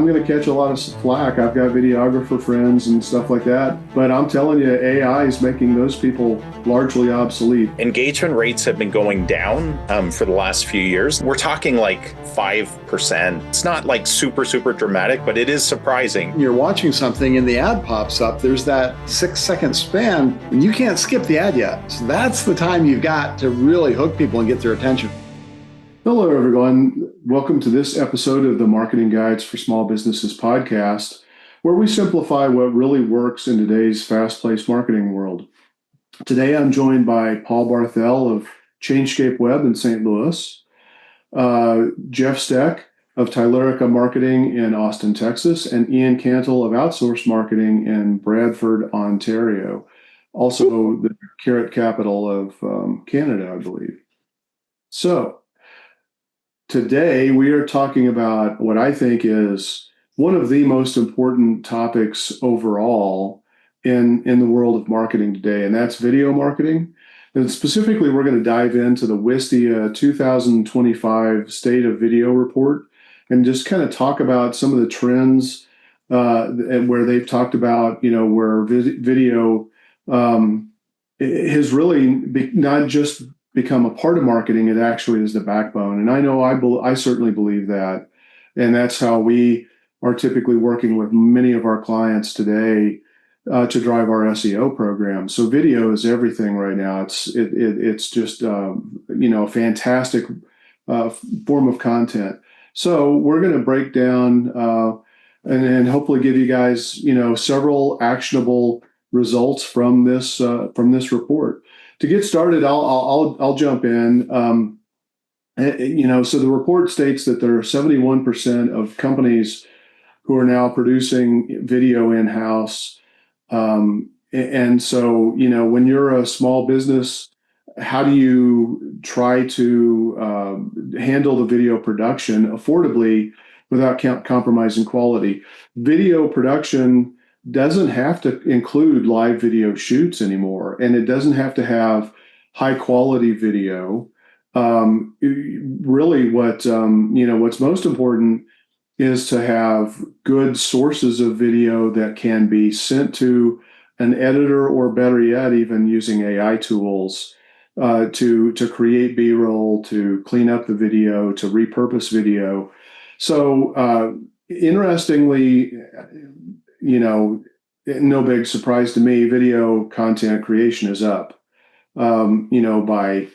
I'm going to catch a lot of flack. I've got videographer friends and stuff like that. But I'm telling you, AI is making those people largely obsolete. Engagement rates have been going down for the last few years. We're talking like 5%. It's not like super dramatic, but it is surprising. You're watching something and the ad pops up. There's that 6-second span and you can't skip the ad yet. So that's the time you've got to really hook people and get their attention. Hello, everyone. Welcome to this episode of the Marketing Guides for Small Businesses podcast, where we simplify what really works in today's fast-paced marketing world. Today, I'm joined by Paul Barthel of Changescape Web in St. Louis, Jeff Steck of Tylerica Marketing in Austin, Texas, and Ian Cantle of Outsourced Marketing in Bradford, Ontario, also the Carrot capital of Canada, I believe. So, today, we are talking about what I think is one of the most important topics overall in the world of marketing today, and that's video marketing. And specifically, we're going to dive into the Wistia 2025 State of Video Report and just kind of talk about some of the trends and where they've talked about, where video has really not just become a part of marketing, it actually is the backbone. And I know I certainly believe that. And that's how we are typically working with many of our clients today to drive our SEO program. So video is everything right now. It's just a fantastic form of content. So we're going to break down and hopefully give you guys several actionable results from this report. To get started, I'll jump in. So the report states that there are 71% of companies who are now producing video in-house. And so, when you're a small business, how do you try to handle the video production affordably without compromising quality? Video production doesn't have to include live video shoots anymore, and it doesn't have to have high quality video. Really, what's most important is to have good sources of video that can be sent to an editor, or better yet, even using AI tools to create B-roll, to clean up the video, to repurpose video. So interestingly, no big surprise to me, video content creation is up, by,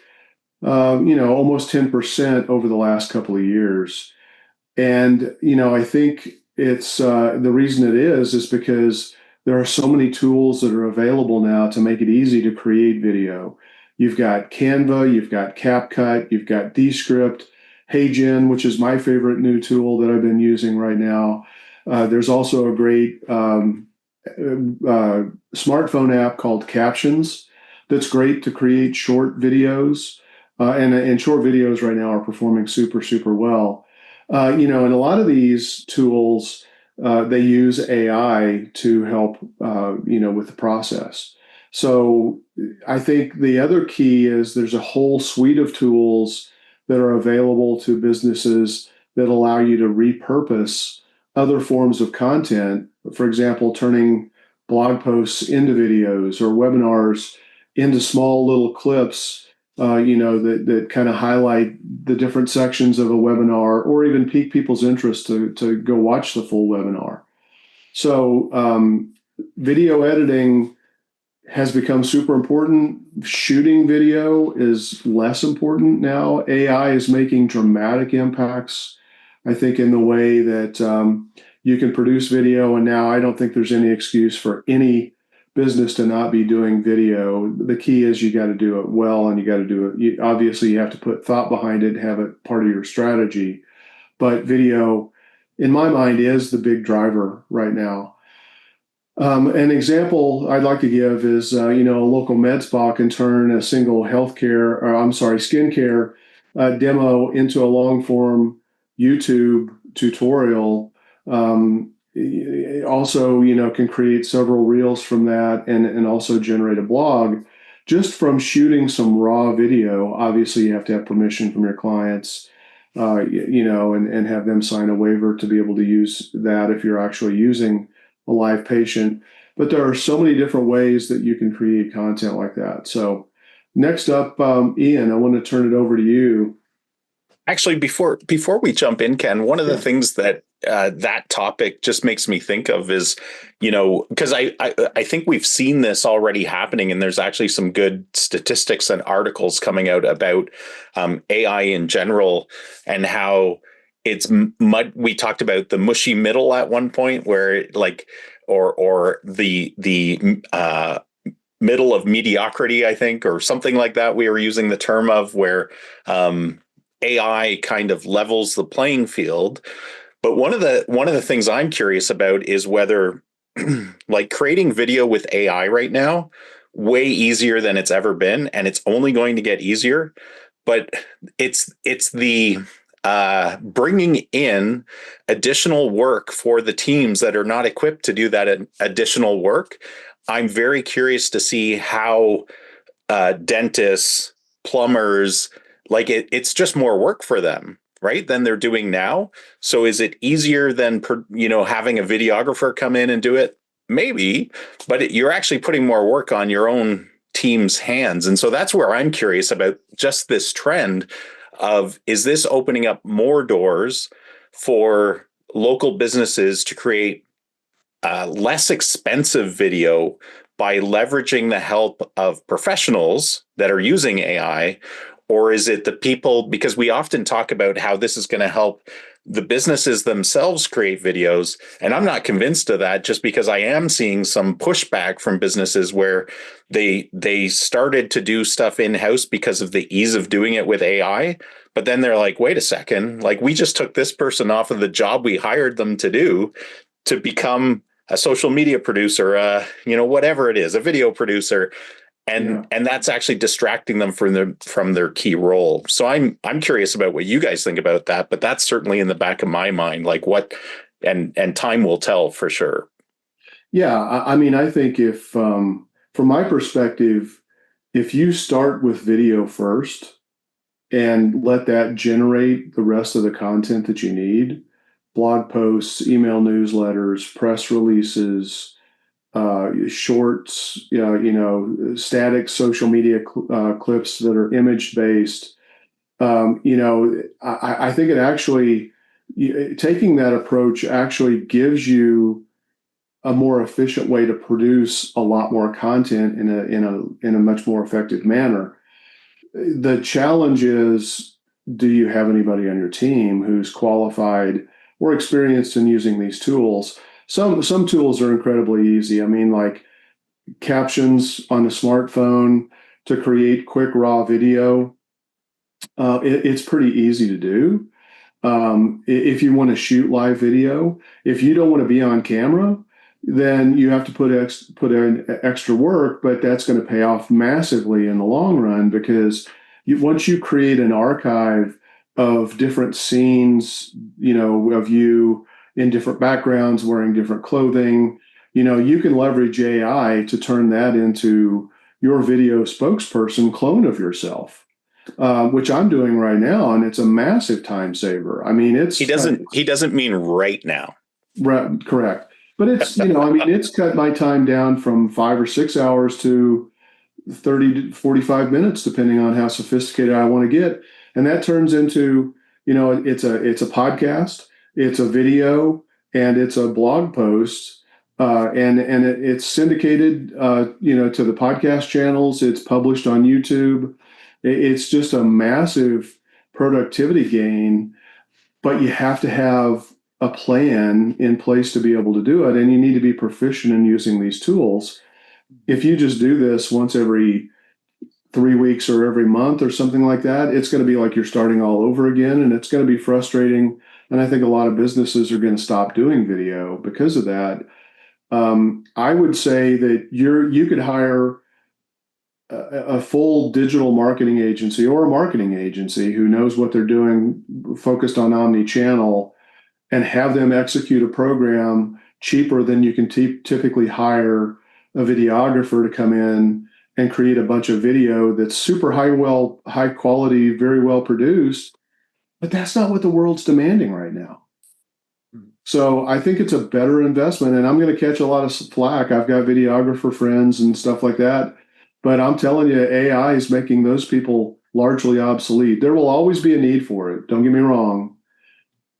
almost 10% over the last couple of years. And, I think it's, the reason it is because there are so many tools that are available now to make it easy to create video. You've got Canva, you've got CapCut, you've got Descript, HeyGen, which is my favorite new tool that I've been using right now. There's also a great smartphone app called Captions that's great to create short videos. And short videos right now are performing super well. And a lot of these tools, they use AI to help, with the process. So I think the other key is there's a whole suite of tools that are available to businesses that allow you to repurpose other forms of content. For example, turning blog posts into videos, or webinars into small little clips, that kind of highlight the different sections of a webinar, or even pique people's interest to go watch the full webinar. So video editing has become super important. Shooting video is less important now. AI is making dramatic impacts, I think, in the way that you can produce video. And now I don't think there's any excuse for any business to not be doing video. The key is you got to do it well, and you got to do it. Obviously, you have to put thought behind it, have it part of your strategy. But video, in my mind, is the big driver right now. An example I'd like to give is, a local med spa can turn a single skincare demo into a long form YouTube tutorial. Also, can create several reels from that, and also generate a blog just from shooting some raw video. Obviously, you have to have permission from your clients. and have them sign a waiver to be able to use that if you're actually using a live patient. But there are so many different ways that you can create content like that. So next up, Ian, I want to turn it over to you. Actually, before we jump in, Ken, one of the things that that topic just makes me think of is, because I think we've seen this already happening, and there's actually some good statistics and articles coming out about AI in general and how it's we talked about the mushy middle at one point, where or the middle of mediocrity, I think, or something like that. We were using the term of where AI kind of levels the playing field. But one of the things I'm curious about is whether like creating video with AI right now, way easier than it's ever been, and it's only going to get easier. But it's the bringing in additional work for the teams that are not equipped to do that additional work. I'm very curious to see how dentists, plumbers, like it's just more work for them, right, than they're doing now. So is it easier than, having a videographer come in and do it? Maybe, but you're actually putting more work on your own team's hands. And so that's where I'm curious about just this trend of, is this opening up more doors for local businesses to create less expensive video by leveraging the help of professionals that are using AI? Or is it the people, because we often talk about how this is going to help the businesses themselves create videos. And I'm not convinced of that, just because I am seeing some pushback from businesses where they started to do stuff in-house because of the ease of doing it with AI. But then they're like, wait a second, like we just took this person off of the job we hired them to do to become a social media producer, whatever it is, a video producer. And that's actually distracting them from their key role. So I'm curious about what you guys think about that, but that's certainly in the back of my mind, like what, and time will tell for sure. Yeah, I think if, from my perspective, if you start with video first and let that generate the rest of the content that you need, blog posts, email newsletters, press releases, shorts, static social media clips that are image based. I think it actually, taking that approach actually gives you a more efficient way to produce a lot more content in a much more effective manner. The challenge is, do you have anybody on your team who's qualified or experienced in using these tools? Some tools are incredibly easy. Like captions on a smartphone to create quick raw video. It's pretty easy to do. If you want to shoot live video, if you don't want to be on camera, then you have to put in extra work, but that's going to pay off massively in the long run, because once you create an archive of different scenes, of you in different backgrounds, wearing different clothing, you can leverage AI to turn that into your video spokesperson clone of yourself, which I'm doing right now. And it's a massive time saver. He doesn't mean right now. Right, correct. But it's, it's cut my time down from 5 or 6 hours to 30 to 45 minutes, depending on how sophisticated I want to get. And that turns into, it's a podcast, it's a video, and it's a blog post, and it's syndicated, to the podcast channels. It's published on YouTube. It's just a massive productivity gain, but you have to have a plan in place to be able to do it, and you need to be proficient in using these tools. If you just do this once every 3 weeks or every month or something like that, it's going to be like you're starting all over again, and it's going to be frustrating. And I think a lot of businesses are going to stop doing video because of that. I would say that you could hire a full digital marketing agency or a marketing agency who knows what they're doing, focused on omni-channel, and have them execute a program cheaper than you can typically hire a videographer to come in and create a bunch of video that's super high quality, very well produced. But that's not what the world's demanding right now. So I think it's a better investment, and I'm going to catch a lot of flack. I've got videographer friends and stuff like that, but I'm telling you, AI is making those people largely obsolete. There will always be a need for it. Don't get me wrong,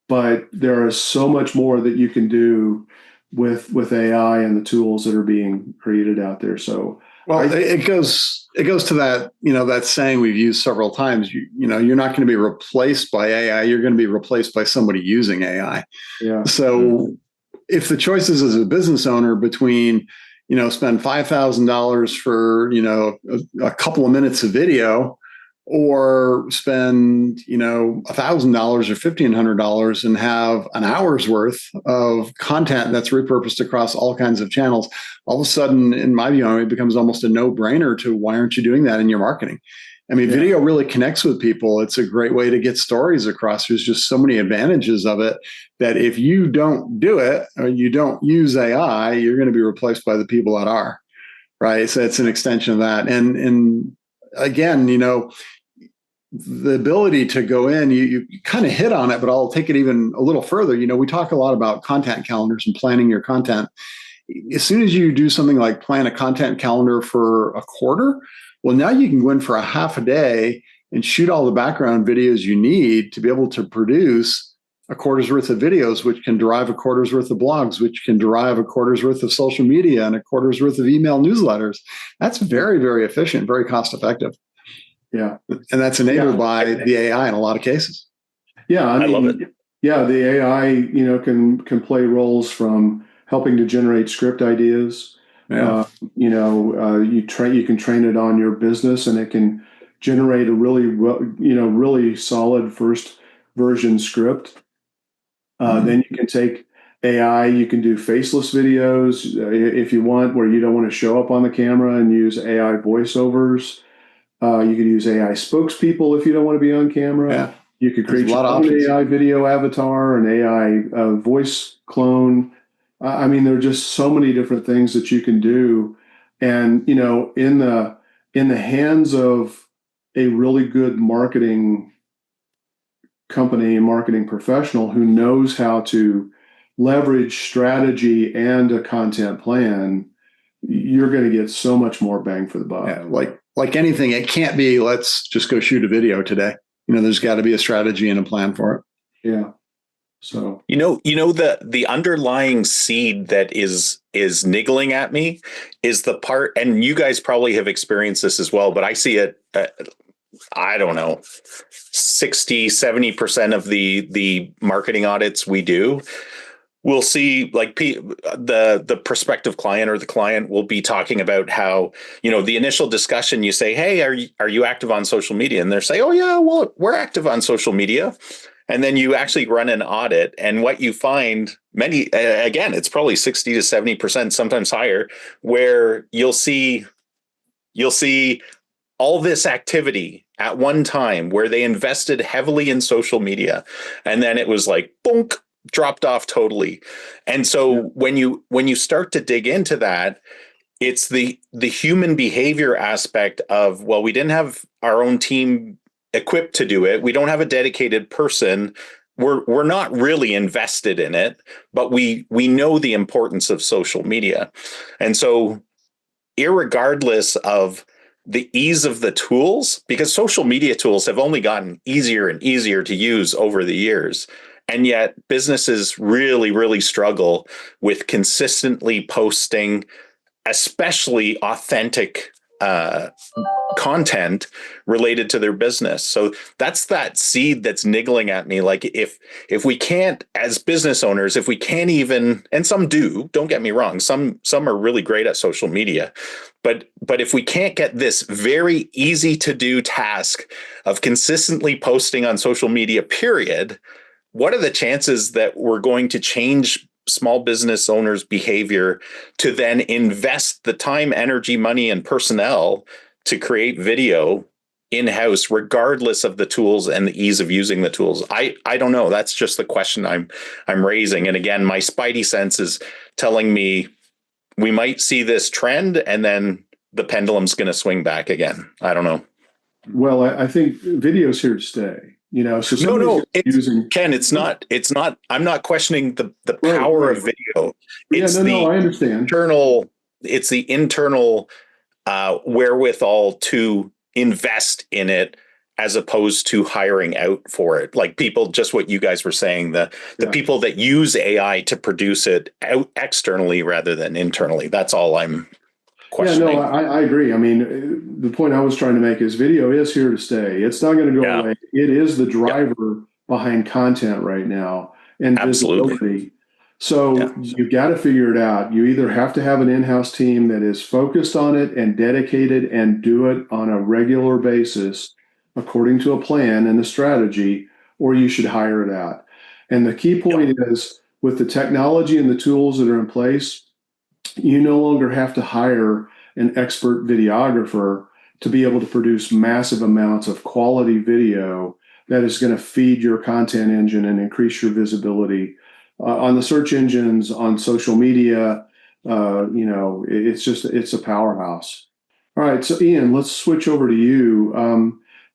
but there is so much more that you can do with AI and the tools that are being created out there. So, well, it goes to that, that saying we've used several times. You're not going to be replaced by AI. You're going to be replaced by somebody using AI. yeah. So if the choice is as a business owner between, spend $5,000 for, a couple of minutes of video, or spend, $1,000 or $1,500 and have an hour's worth of content that's repurposed across all kinds of channels, all of a sudden, in my view, it becomes almost a no-brainer to why aren't you doing that in your marketing? I mean, video really connects with people. It's a great way to get stories across. There's just so many advantages of it that if you don't do it or you don't use AI, you're going to be replaced by the people that are, right? So it's an extension of that. And again, the ability to go in, you kind of hit on it, but I'll take it even a little further. We talk a lot about content calendars and planning your content. As soon as you do something like plan a content calendar for a quarter, well, now you can go in for a half a day and shoot all the background videos you need to be able to produce a quarter's worth of videos, which can derive a quarter's worth of blogs, which can derive a quarter's worth of social media and a quarter's worth of email newsletters. That's very, very efficient, very cost effective. Yeah. And that's enabled by the AI in a lot of cases. Yeah. I love it. Yeah. The AI, can play roles from helping to generate script ideas. Yeah. You can train it on your business, and it can generate a really solid first version script. Then you can take AI, you can do faceless videos if you want, where you don't want to show up on the camera, and use AI voiceovers. You could use AI spokespeople if you don't want to be on camera. Yeah. You could create your own AI video avatar, an AI voice clone. I mean, there are just so many different things that you can do. And, in the hands of a really good marketing company and marketing professional who knows how to leverage strategy and a content plan, you're going to get so much more bang for the buck. Yeah, like anything, it can't be, let's just go shoot a video today. There's got to be a strategy and a plan for it. Yeah. So the underlying seed that is niggling at me is the part, and you guys probably have experienced this as well, but I see it, I don't know, 60-70% of the marketing audits we do, we'll see like the prospective client or the client will be talking about how, the initial discussion, you say, hey, are you active on social media? And they're saying, oh yeah, well, we're active on social media. And then you actually run an audit, and what you find again, it's probably 60 to 70%, sometimes higher, where you'll see all this activity at one time where they invested heavily in social media, and then it was like, boom, dropped off totally. And so when you start to dig into that, it's the human behavior aspect of, well, we didn't have our own team equipped to do it. We don't have a dedicated person. We're not really invested in it, but we know the importance of social media. And so irregardless of the ease of the tools, because social media tools have only gotten easier and easier to use over the years. And yet businesses really, really struggle with consistently posting, especially authentic content related to their business. So that's that seed that's niggling at me. Like if we can't, as business owners, if we can't even, and some do, don't get me wrong, some are really great at social media, but if we can't get this very easy to do task of consistently posting on social media, period, what are the chances that we're going to change small business owners' behavior to then invest the time, energy, money, and personnel to create video in-house, regardless of the tools and the ease of using the tools? I don't know. That's just the question I'm raising. And again, my spidey sense is telling me we might see this trend, and then the pendulum's going to swing back again. I don't know. Well, I think video's here to stay. So No, somebody's using. Ken, it's not, I'm not questioning the Right, power right. of video. Yeah, It's no, the I understand. internal wherewithal to invest in it as opposed to hiring out for it. Like people, just what you guys were saying, the Yeah. people that use AI to produce it out externally rather than internally. That's all I'm Yeah, no, questioning. I agree. I mean, the point I was trying to make is video is here to stay. It's not going to go Yeah. away. It is the Yep. driver behind content right now and Absolutely. visibility. So Yeah. you got to figure it out. You either have to have an in-house team that is focused on it and dedicated and do it on a regular basis according to a plan and a strategy, or you should hire it out. And the key Yep. point is with the technology and the tools that are in place, you no longer have to hire an expert videographer to be able to produce massive amounts of quality video that is going to feed your content engine and increase your visibility on the search engines, on social media. It's a powerhouse. All right, so Ian, let's switch over to you.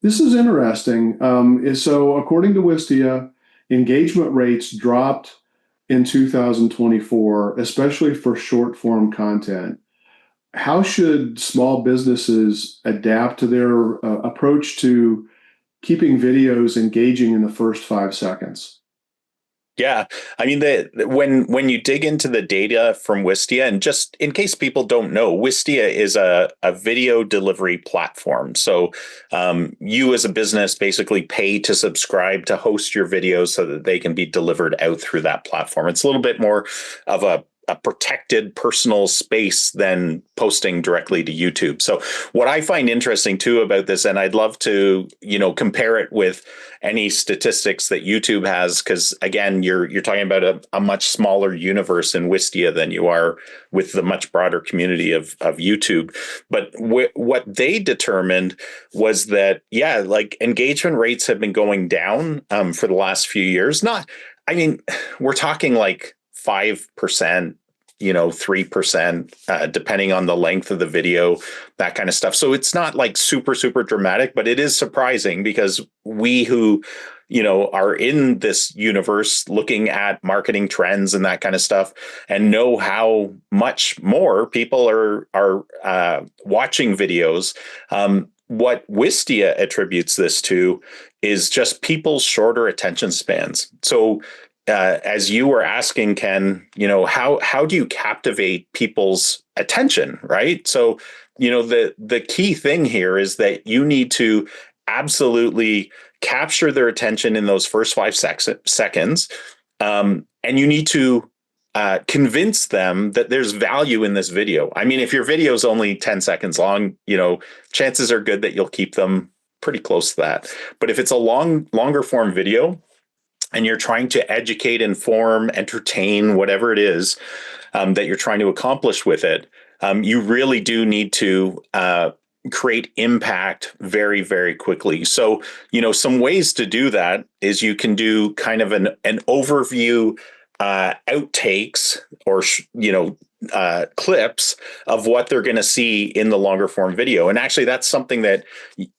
This is interesting. So according to Wistia, engagement rates dropped in 2024, especially for short form content. How should small businesses adapt to their approach to keeping videos engaging in the first 5 seconds? Yeah, I mean, when you dig into the data from Wistia, and just in case people don't know, Wistia is a video delivery platform. So you as a business basically pay to subscribe to host your videos so that they can be delivered out through that platform. It's a little bit more of a protected personal space than posting directly to YouTube. So what I find interesting too about this, and I'd love to, compare it with any statistics that YouTube has, because again, you're talking about a much smaller universe in Wistia than you are with the much broader community of YouTube. But what they determined was that, yeah, like engagement rates have been going down for the last few years. We're talking like 5%, 3%, depending on the length of the video, that kind of stuff. So it's not like super, super dramatic, but it is surprising because we who, are in this universe looking at marketing trends and that kind of stuff and know how much more people are watching videos. What Wistia attributes this to is just people's shorter attention spans. So as you were asking, Ken, how do you captivate people's attention, right? So, the key thing here is that you need to absolutely capture their attention in those first 5 seconds, and you need to convince them that there's value in this video. I mean, if your video is only 10 seconds long, chances are good that you'll keep them pretty close to that. But if it's a longer form video, and you're trying to educate, inform, entertain, whatever it is that you're trying to accomplish with it, you really do need to create impact very, very quickly. So, some ways to do that is you can do kind of an overview outtakes or, clips of what they're going to see in the longer form video. And actually, that's something that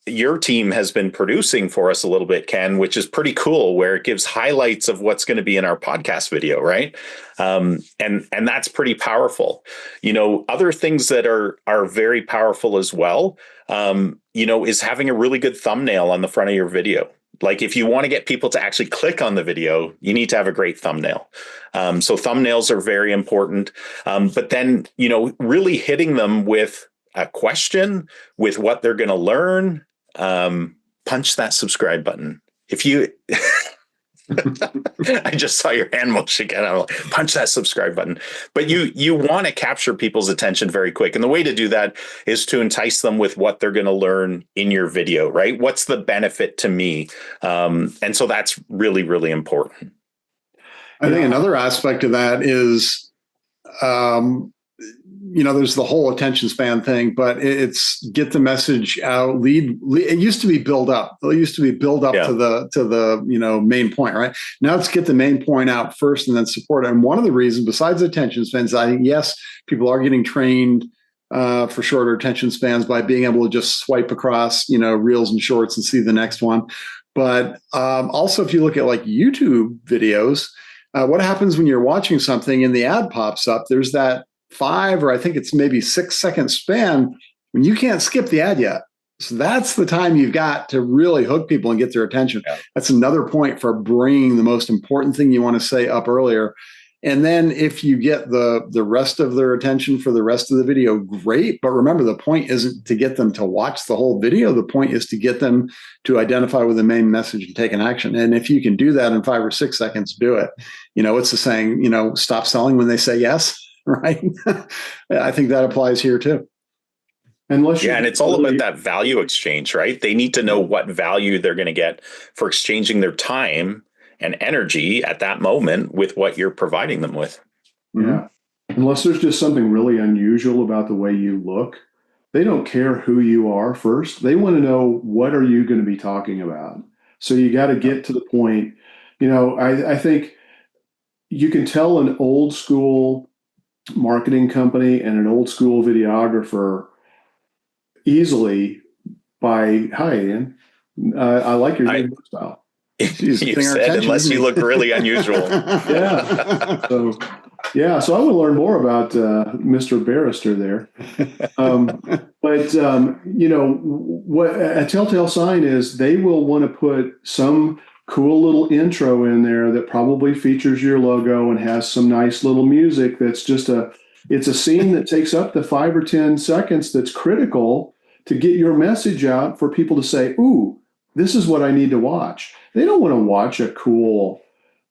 your team has been producing for us a little bit, Ken, which is pretty cool, where it gives highlights of what's going to be in our podcast video, right? And that's pretty powerful. Other things that are very powerful as well, is having a really good thumbnail on the front of your video. Like if you want to get people to actually click on the video, you need to have a great thumbnail. So thumbnails are very important. But then, really hitting them with a question, with what they're going to learn. Punch that subscribe button. If you, I just saw your hand motion again. I'm like, punch that subscribe button. But you want to capture people's attention very quick. And the way to do that is to entice them with what they're going to learn in your video, right? What's the benefit to me? And so that's really, really important. I think another aspect of that is, there's the whole attention span thing, but it's get the message out. Lead. It used to be build up. It used to be build up to the main point, right? Now it's get the main point out first and then support it. And one of the reasons, besides attention spans, yes, people are getting trained for shorter attention spans by being able to just swipe across, reels and shorts and see the next one. But also, if you look at like YouTube videos, what happens when you're watching something and the ad pops up? There's that 5 or I think it's maybe 6 second span when you can't skip the ad yet. So that's the time you've got to really hook people and get their attention. Yeah. That's another point for bringing the most important thing you want to say up earlier. And then if you get the rest of their attention for the rest of the video, great. But remember, the point isn't to get them to watch the whole video. The point is to get them to identify with the main message and take an action. And if you can do that in 5 or 6 seconds, do it. It's the saying, stop selling when they say yes, right? I think that applies here too. And it's all about that value exchange, right? They need to know what value they're going to get for exchanging their time and energy at that moment with what you're providing them with. Yeah. Unless there's just something really unusual about the way you look, they don't care who you are first. They want to know, what are you going to be talking about? So you got to get to the point. I think you can tell an old school marketing company and an old school videographer easily by, hi, Ian, I like your style. You said, unless you look really unusual. Yeah. So I want to learn more about Mr. Barrister there. What a telltale sign is they will want to put some cool little intro in there that probably features your logo and has some nice little music. That's just it's a scene that takes up the 5 or 10 seconds that's critical to get your message out for people to say, ooh, this is what I need to watch. They don't want to watch a cool,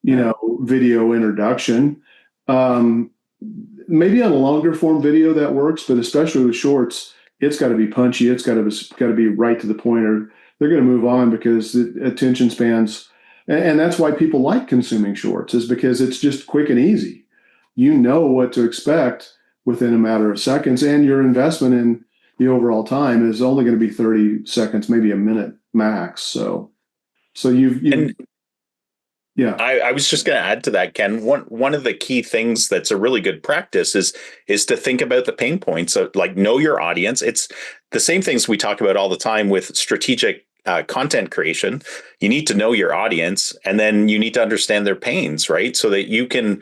video introduction. Maybe on a longer form video that works, but especially with shorts, it's got to be punchy. It's got to be right to the point, or they're going to move on because the attention spans. And that's why people like consuming shorts, is because it's just quick and easy. You know what to expect within a matter of seconds, and your investment in the overall time is only going to be 30 seconds, maybe a minute max. So yeah. I was just going to add to that, Ken. One of the key things that's a really good practice is to think about the pain points. So, like, know your audience. It's the same things we talk about all the time with strategic content creation. You need to know your audience, and then you need to understand their pains, right? So that you can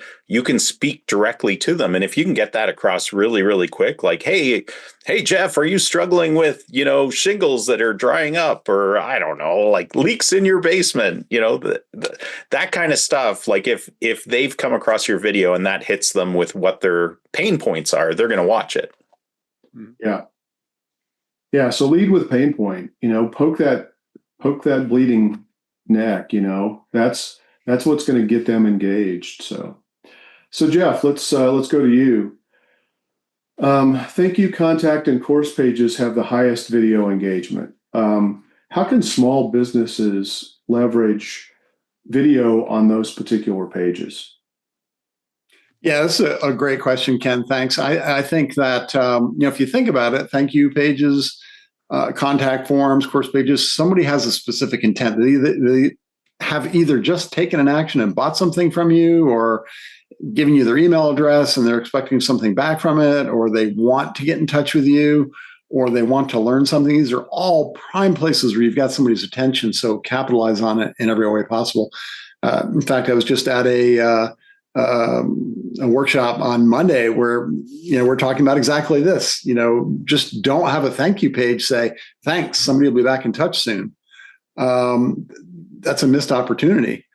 speak directly to them. And if you can get that across really, really quick, like, hey, Jeff, are you struggling with, shingles that are drying up, or I don't know, like leaks in your basement, that kind of stuff. Like if they've come across your video and that hits them with what their pain points are, they're going to watch it. Yeah. Yeah. So lead with pain point, poke that bleeding neck, that's what's going to get them engaged. So Jeff, let's go to you. Thank you, contact, and course pages have the highest video engagement. How can small businesses leverage video on those particular pages? Yeah, that's a great question, Ken. Thanks. I think that, if you think about it, thank you pages, contact forms, course pages, somebody has a specific intent. They have either just taken an action and bought something from you, or giving you their email address and they're expecting something back from it, or they want to get in touch with you, or they want to learn something. These are all prime places where you've got somebody's attention. So capitalize on it in every way possible. In fact, I was just at a workshop on Monday where, we're talking about exactly this. Just don't have a thank you page say, thanks, somebody will be back in touch soon. That's a missed opportunity.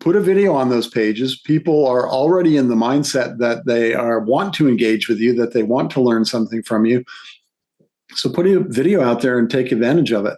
Put a video on those pages. People are already in the mindset that they want to engage with you, that they want to learn something from you. So put a video out there and take advantage of it.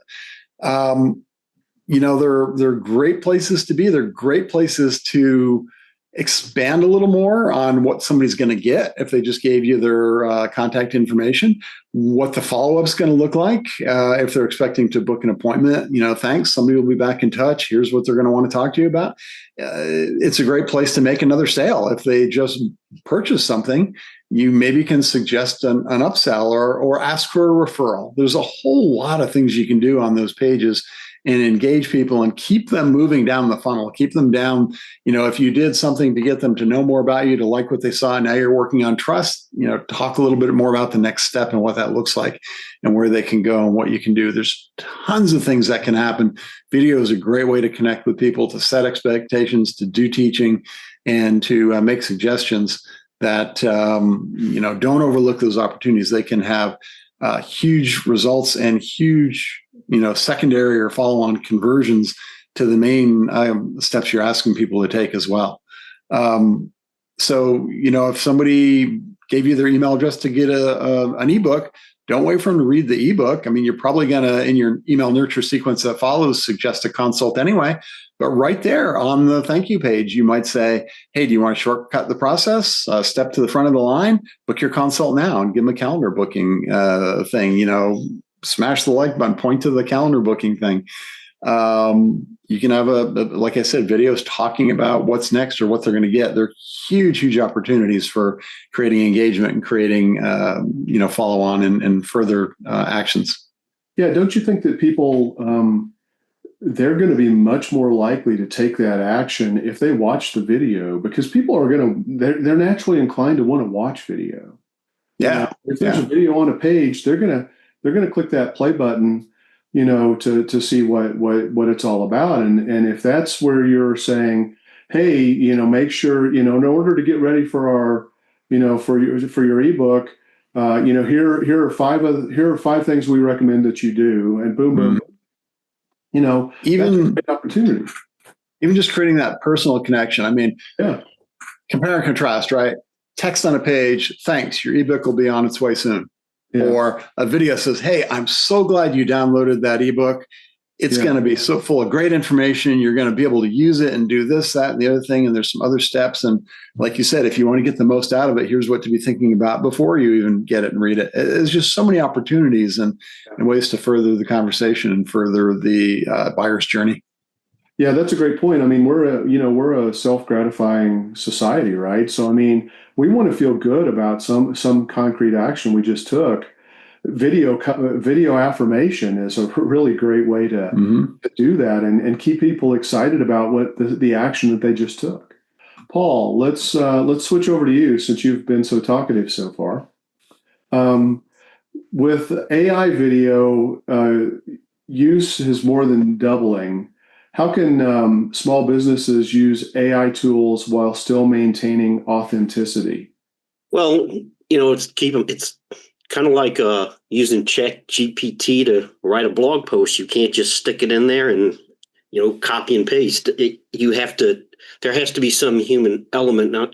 They're great places to be. They're great places to expand a little more on what somebody's going to get if they just gave you their contact information, what the follow-up is going to look like. If they're expecting to book an appointment, thanks, somebody will be back in touch. Here's what they're going to want to talk to you about. It's a great place to make another sale. If they just purchase something, you maybe can suggest an upsell or ask for a referral. There's a whole lot of things you can do on those pages. and engage people and keep them moving down the funnel, keep them down. If you did something to get them to know more about you, to like what they saw, now you're working on trust, talk a little bit more about the next step and what that looks like and where they can go and what you can do. There's tons of things that can happen. Video is a great way to connect with people, to set expectations, to do teaching, and to make suggestions that, don't overlook those opportunities. They can have huge results and huge, secondary or follow-on conversions to the main steps you're asking people to take as well. So, if somebody gave you their email address to get an ebook, don't wait for them to read the ebook. I mean, you're probably going to, in your email nurture sequence that follows, suggest a consult anyway. But right there on the thank you page, you might say, hey, do you want to shortcut the process? Step to the front of the line, book your consult now, and give them a calendar booking thing. Smash the like button, point to the calendar booking thing. You can have like I said, videos talking about what's next or what they're going to get. They're huge, huge opportunities for creating engagement and creating, follow on and further actions. Yeah. Don't you think that people, they're going to be much more likely to take that action if they watch the video, because people are they're naturally inclined to want to watch video. Yeah. If there's a video on a page, they're going to click that play button, to see what it's all about. And if that's where you're saying, hey, make sure, in order to get ready for our, for your ebook, here are five things we recommend that you do, and boom, boom, even that's a great opportunity. Even just creating that personal connection. I mean, compare and contrast, right? Text on a page, thanks, your ebook will be on its way soon. Yeah. Or a video says, hey, I'm so glad you downloaded that ebook. It's going to be so full of great information. You're going to be able to use it and do this, that, and the other thing. And there's some other steps. And like you said, if you want to get the most out of it, here's what to be thinking about before you even get it and read it. There's just so many opportunities and ways to further the conversation and further the buyer's journey. Yeah, that's a great point. I mean, we're a self-gratifying society, right? So, I mean, we want to feel good about some concrete action we just took. Video affirmation is a really great way to do that and keep people excited about what the action that they just took. Paul, let's switch over to you, since you've been so talkative so far. With AI video use is more than doubling. How can small businesses use AI tools while still maintaining authenticity? Well, it's kind of like using ChatGPT to write a blog post. You can't just stick it in there and copy and paste. There has to be some human element. Now,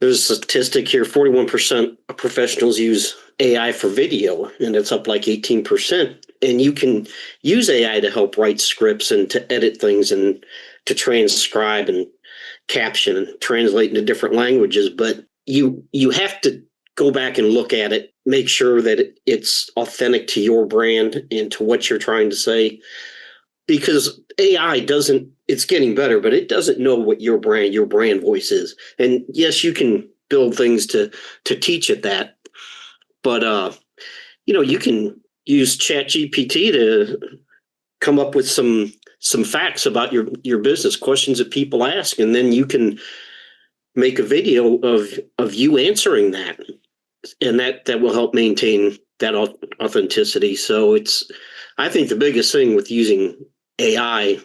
there's a statistic here: 41% of professionals use AI for video, and it's up like 18%. And you can use AI to help write scripts and to edit things and to transcribe and caption and translate into different languages. But you have to go back and look at it, make sure that it's authentic to your brand and to what you're trying to say. Because AI it's getting better, but it doesn't know what your brand voice is. And yes, you can build things to teach it that. But, you can use ChatGPT to come up with some facts about your business, questions that people ask, and then you can make a video of you answering that, and that will help maintain that authenticity. So I think the biggest thing with using AI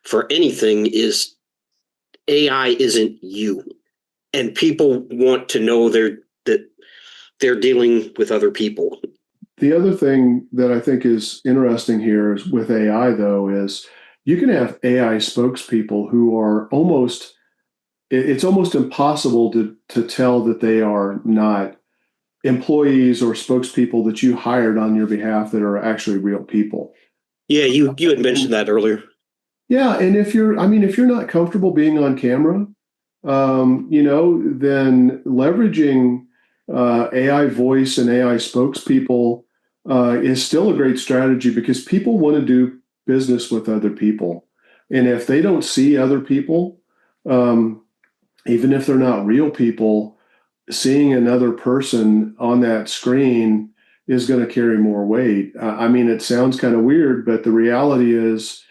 for anything is AI isn't you, and people want to know that they're dealing with other people. The other thing that I think is interesting here is with AI, though, is you can have AI spokespeople who are it's almost impossible to tell that they are not employees or spokespeople that you hired on your behalf that are actually real people. Yeah, you had mentioned that earlier. Yeah, and if you're not comfortable being on camera, then leveraging AI voice and AI spokespeople is still a great strategy, because people want to do business with other people. And if they don't see other people, even if they're not real people, seeing another person on that screen is going to carry more weight. I mean, it sounds kind of weird, but the reality is,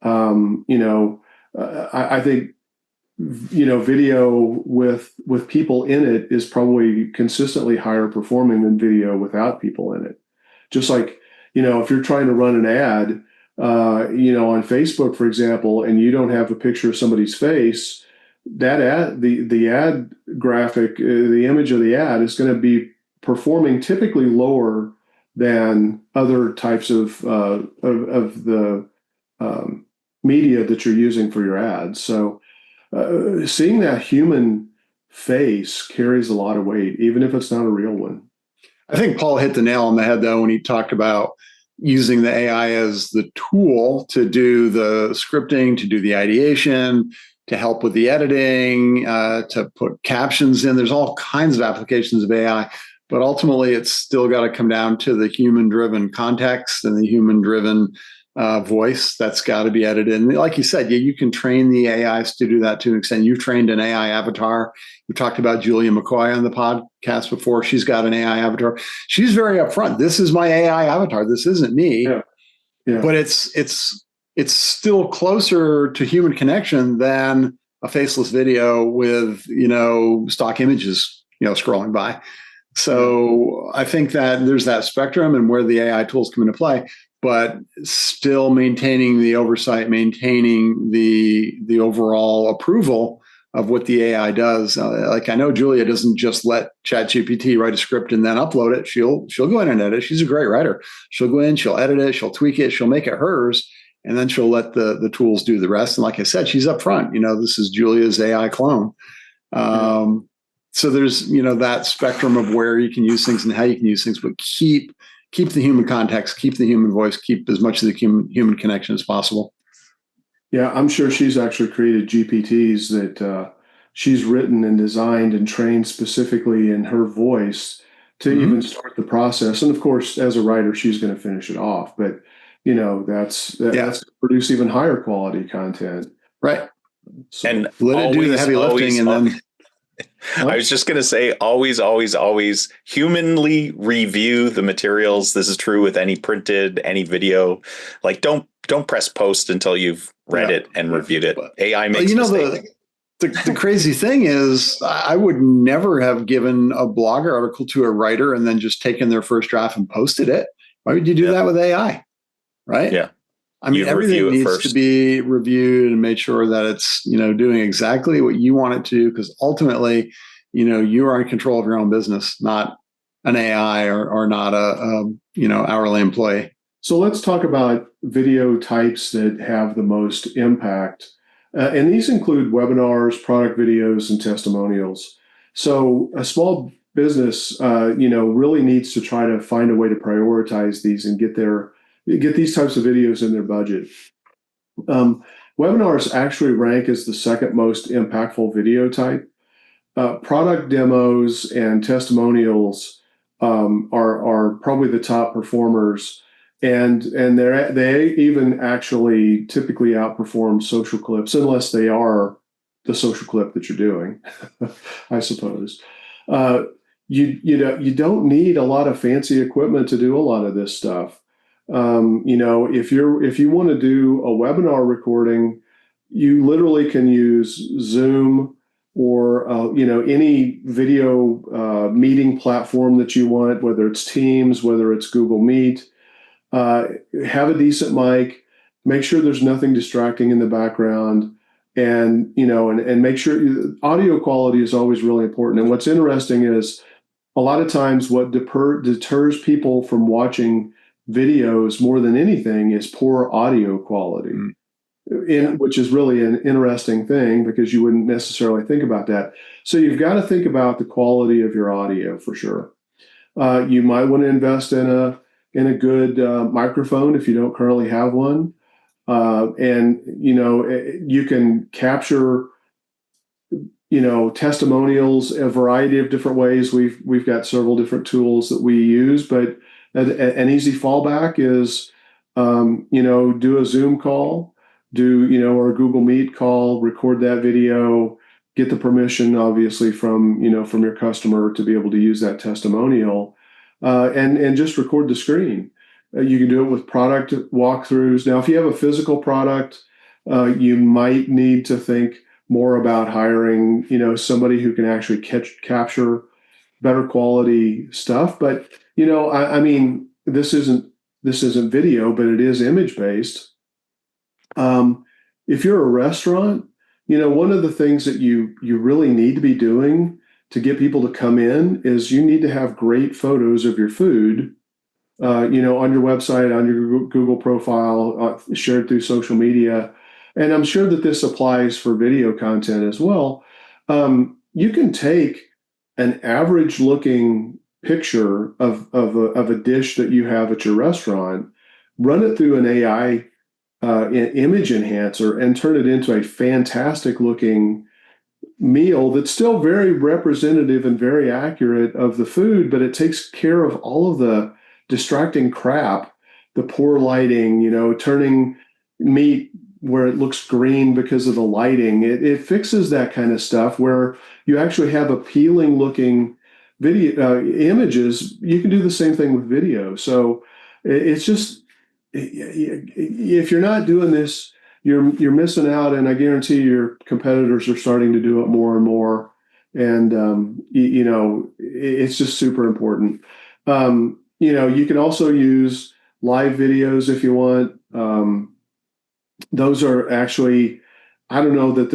I think video with people in it is probably consistently higher performing than video without people in it. Just like, if you're trying to run an ad, on Facebook, for example, and you don't have a picture of somebody's face, that ad, the ad graphic, the image of the ad is going to be performing typically lower than other types of the media that you're using for your ads. So seeing that human face carries a lot of weight, even if it's not a real one. I think Paul hit the nail on the head, though, when he talked about using the AI as the tool to do the scripting, to do the ideation, to help with the editing, to put captions in. There's all kinds of applications of AI, but ultimately it's still got to come down to the human-driven context and the human-driven voice that's got to be edited. And like you said, you can train the AIs to do that to an extent. You've trained an AI avatar. We talked about Julia McCoy on the podcast before. She's got an AI avatar. She's very upfront. This is my AI avatar. This isn't me. Yeah. But it's still closer to human connection than a faceless video with, stock images, scrolling by. So I think that there's that spectrum and where the AI tools come into play, but still maintaining the oversight, maintaining the overall approval of what the AI does. Like, I know Julia doesn't just let ChatGPT write a script and then upload it. She'll go in and edit it. She's a great writer. She'll go in, she'll edit it, she'll tweak it, she'll make it hers, and then she'll let the tools do the rest. And like I said, she's upfront. This is Julia's AI clone. So there's that spectrum of where you can use things and how you can use things, but keep the human context, keep the human voice, keep as much of the human connection as possible. Yeah, I'm sure she's actually created GPTs that she's written and designed and trained specifically in her voice to even start the process. And of course, as a writer, she's going to finish it off. But that's produce even higher quality content. Right. So, and let it do the heavy lifting, and then. I was just going to say, always, always, always humanly review the materials. This is true with any printed, any video. Like, don't press post until you've read it and reviewed it. AI makes mistakes. The crazy thing is, I would never have given a blog article to a writer and then just taken their first draft and posted it. Why would you do that with AI? Right? Yeah. I mean, everything needs to be reviewed and made sure that it's, doing exactly what you want it to do, because ultimately, you are in control of your own business, not an AI or not a hourly employee. So let's talk about video types that have the most impact. And these include webinars, product videos, and testimonials. So a small business, really needs to try to find a way to prioritize these and get these types of videos in their budget. Webinars actually rank as the second most impactful video type. Product demos and testimonials are probably the top performers, and they even actually typically outperform social clips, unless they are the social clip that you're doing, I suppose. You don't need a lot of fancy equipment to do a lot of this stuff. If you want to do a webinar recording, you literally can use Zoom or any video meeting platform that you want, whether it's Teams, whether it's Google Meet. Have a decent mic. Make sure there's nothing distracting in the background, and make sure audio quality is always really important. And what's interesting is a lot of times what deters people from watching videos more than anything is poor audio quality, which is really an interesting thing because you wouldn't necessarily think about that. So you've got to think about the quality of your audio for sure. You might want to invest in a good microphone if you don't currently have one, and you can capture testimonials a variety of different ways. We've got several different tools that we use, but an easy fallback is, do a Zoom call, or a Google Meet call, record that video, get the permission, obviously, from your customer to be able to use that testimonial. and just record the screen. You can do it with product walkthroughs. Now, if you have a physical product, you might need to think more about hiring, somebody who can actually capture better quality stuff. But I mean, this isn't video, but it is image based. If you're a restaurant, one of the things that you really need to be doing to get people to come in is you need to have great photos of your food, on your website, on your Google profile, shared through social media. And I'm sure that this applies for video content as well. You can take an average looking picture of a dish that you have at your restaurant, run it through an AI image enhancer, and turn it into a fantastic looking meal that's still very representative and very accurate of the food, but it takes care of all of the distracting crap, the poor lighting, turning meat where it looks green because of the lighting. It fixes that kind of stuff where you actually have appealing looking video images. You can do the same thing with video. So it's just, if you're not doing this, you're missing out. And I guarantee your competitors are starting to do it more and more. And, it's just super important. You can also use live videos if you want. Those are actually, I don't know that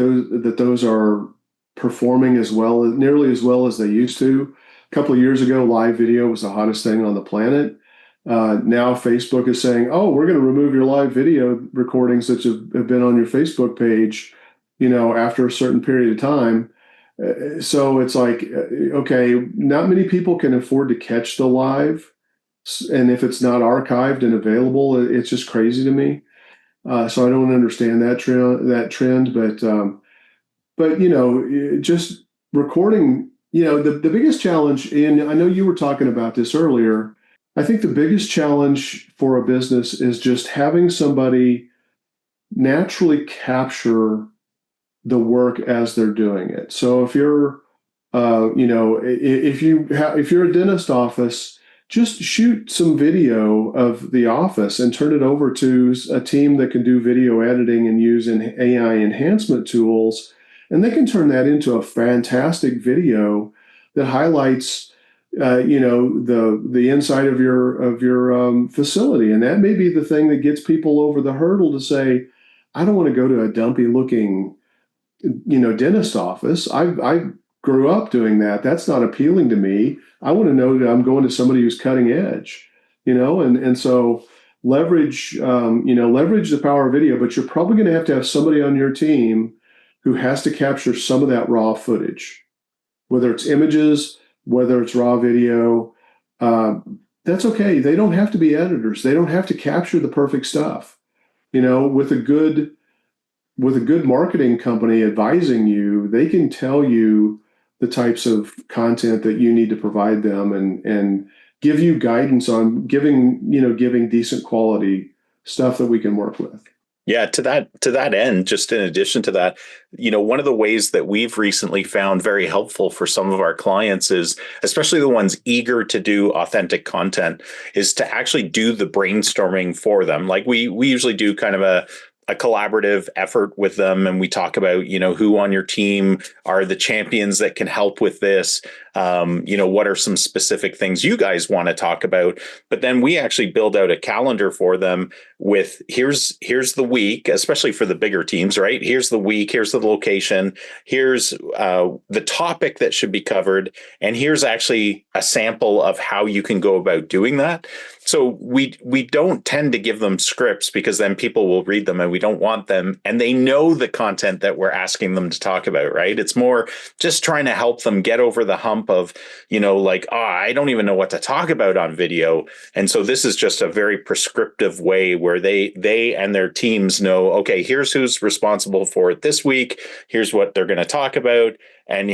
those are performing nearly as well as they used to. A couple of years ago, live video was the hottest thing on the planet. Now Facebook is saying, "Oh, we're going to remove your live video recordings that have been on your Facebook page, after a certain period of time." So it's like, okay, not many people can afford to catch the live, and if it's not archived and available, it's just crazy to me. So I don't understand that trend, but just recording. The biggest challenge, and I know you were talking about this earlier. I think the biggest challenge for a business is just having somebody naturally capture the work as they're doing it. So if you're, if you're a dentist office, just shoot some video of the office and turn it over to a team that can do video editing and use AI enhancement tools, and they can turn that into a fantastic video that highlights, the inside of your facility, and that may be the thing that gets people over the hurdle to say, I don't want to go to a dumpy looking, dentist office. I grew up doing that. That's not appealing to me. I want to know that I'm going to somebody who's cutting edge, and so leverage the power of video, but you're probably going to have somebody on your team who has to capture some of that raw footage, whether it's images, whether it's raw video. That's okay. They don't have to be editors. They don't have to capture the perfect stuff. With a good marketing company advising you, they can tell you the types of content that you need to provide them and give you guidance on giving decent quality stuff that we can work with. Yeah, to that end, just in addition to that, one of the ways that we've recently found very helpful for some of our clients is, especially the ones eager to do authentic content, is to actually do the brainstorming for them. Like we usually do kind of a collaborative effort with them, and we talk about who on your team are the champions that can help with this. What are some specific things you guys want to talk about? But then we actually build out a calendar for them with here's the week, especially for the bigger teams, right? Here's the week, here's the location, here's the topic that should be covered, and here's actually a sample of how you can go about doing that. So we don't tend to give them scripts, because then people will read them and we don't want them, and they know the content that we're asking them to talk about, right? It's more just trying to help them get over the hump of, I don't even know what to talk about on video. And so this is just a very prescriptive way where they and their teams know, okay, here's who's responsible for it this week. Here's what they're going to talk about. And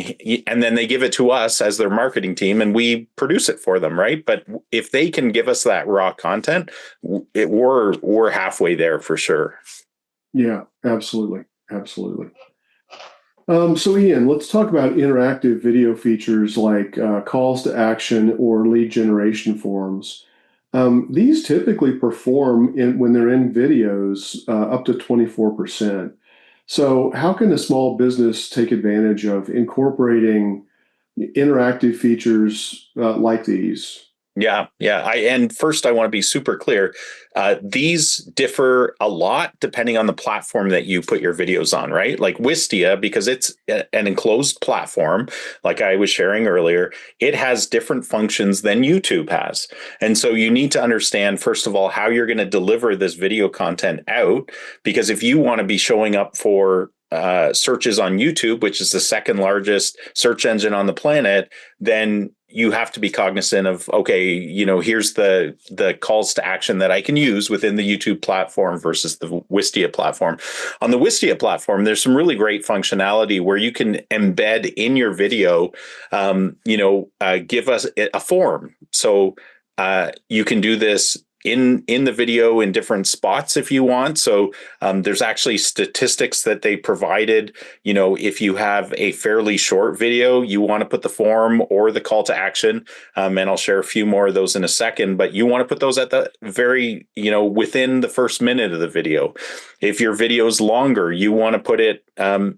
then they give it to us as their marketing team, and we produce it for them, right? But if they can give us that raw content, we're halfway there for sure. Yeah, absolutely. So Ian, let's talk about interactive video features like calls to action or lead generation forms. These typically perform when they're in videos up to 24%. So how can a small business take advantage of incorporating interactive features like these? Yeah, yeah. And first, I want to be super clear. These differ a lot depending on the platform that you put your videos on, right? Like Wistia, because it's an enclosed platform, like I was sharing earlier, it has different functions than YouTube has. And so you need to understand, first of all, how you're going to deliver this video content out. Because if you want to be showing up for searches on YouTube, which is the second largest search engine on the planet, then you have to be cognizant of, okay, here's the calls to action that I can use within the YouTube platform versus the Wistia platform. On the Wistia platform, there's some really great functionality where you can embed in your video, give us a form. So you can do this in the video in different spots if you want. So there's actually statistics that they provided. If you have a fairly short video, you want to put the form or the call to action. And I'll share a few more of those in a second, but you want to put those at the very, within the first minute of the video. If your video is longer, you want to put it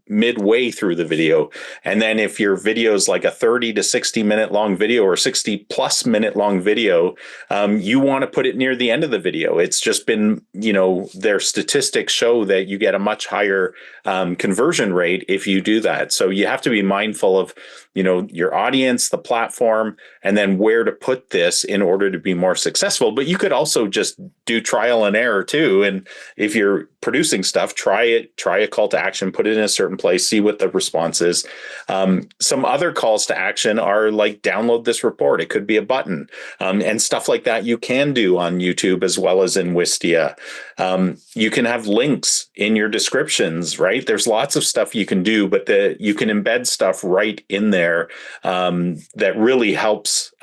midway through the video. And then if your video is like a 30 to 60 minute long video or 60 plus minute long video, you want to put it near the end of the video. It's just been, their statistics show that you get a much higher conversion rate if you do that. So you have to be mindful of, your audience, the platform, and then where to put this in order to be more successful. But you could also just do trial and error too. And if you're producing stuff, try a call to action, put it in a certain place, see what the response is. Some other calls to action are like download this report. It could be a button and stuff like that you can do on YouTube as well as in Wistia. You can have links in your descriptions, right? There's lots of stuff you can do, but you can embed stuff right in there that really helps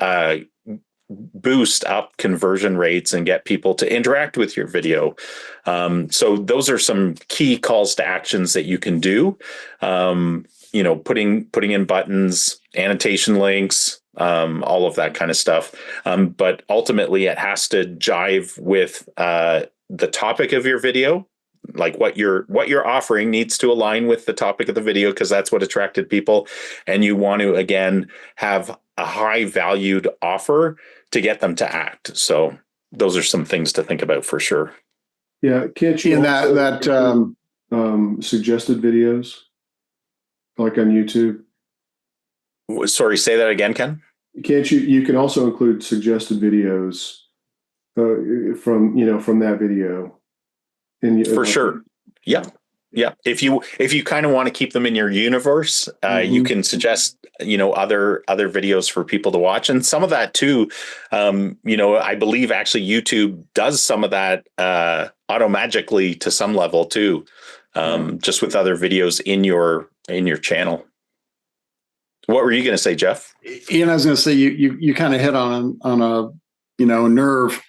boost up conversion rates and get people to interact with your video. So those are some key calls to actions that you can do. Putting in buttons, annotation links, all of that kind of stuff. But ultimately, it has to jive with the topic of your video. Like what you're offering needs to align with the topic of the video because that's what attracted people. And you want to, again, have a high valued offer to get them to act. So those are some things to think about for sure. Yeah. Can't you suggested videos like on YouTube? Sorry, say that again, Ken. Can't you can also include suggested videos from that video. For sure. Yeah. Yeah. If you kind of want to keep them in your universe, you can suggest, other videos for people to watch. And some of that too, I believe actually YouTube does some of that automagically to some level too, just with other videos in your channel. What were you going to say, Jeff? Ian, I was going to say you kind of hit on a nerve.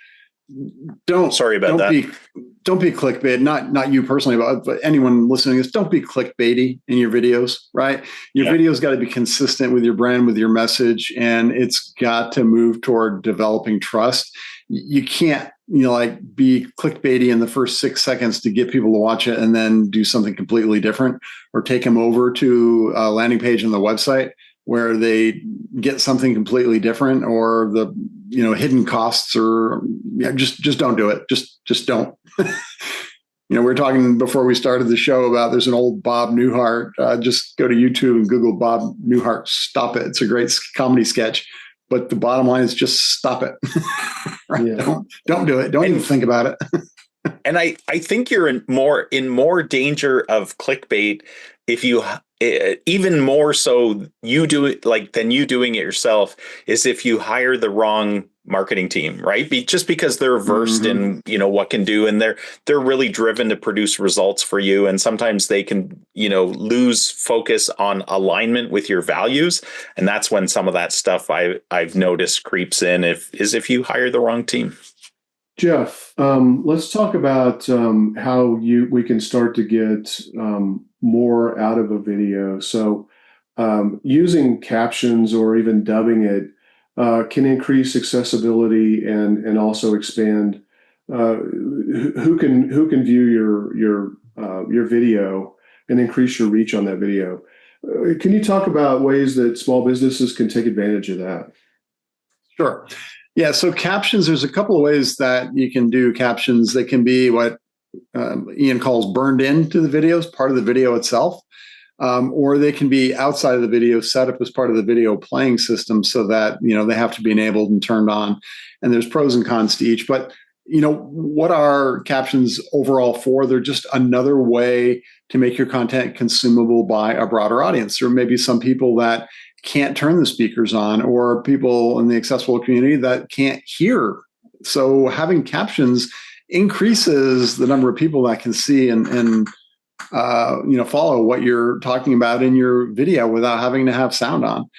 Sorry about that. Don't be clickbait. Not you personally, but anyone listening to this. Don't be clickbaity in your videos. Right? Your video's got to be consistent with your brand, with your message, and it's got to move toward developing trust. You can't be clickbaity in the first 6 seconds to get people to watch it, and then do something completely different, or take them over to a landing page on the website where they get something completely different, or the hidden costs, or just don't do it. Just don't. We were talking before we started the show about there's an old Bob Newhart. Just go to YouTube and Google Bob Newhart. Stop it. It's a great comedy sketch. But the bottom line is just stop it. Right? Yeah. Don't do it. Don't even think about it. And I think you're in more danger of clickbait if you even more so you do it than you doing it yourself is if you hire the wrong marketing team, right? Just because they're versed in what can do, and they're really driven to produce results for you, and sometimes they can lose focus on alignment with your values, and that's when some of that stuff I've noticed creeps in if you hire the wrong team. Jeff, let's talk about how we can start to get more out of a video. So, using captions or even dubbing it can increase accessibility and also expand who can view your video and increase your reach on that video. Can you talk about ways that small businesses can take advantage of that? Sure. Yeah. So captions, there's a couple of ways that you can do captions. They can be what Ian calls burned into the videos, part of the video itself, or they can be outside of the video, set up as part of the video playing system, so that they have to be enabled and turned on. And there's pros and cons to each. But what are captions overall for? They're just another way to make your content consumable by a broader audience. There may be some people that can't turn the speakers on, or people in the accessible community that can't hear. So having captions increases the number of people that can see and follow what you're talking about in your video without having to have sound on.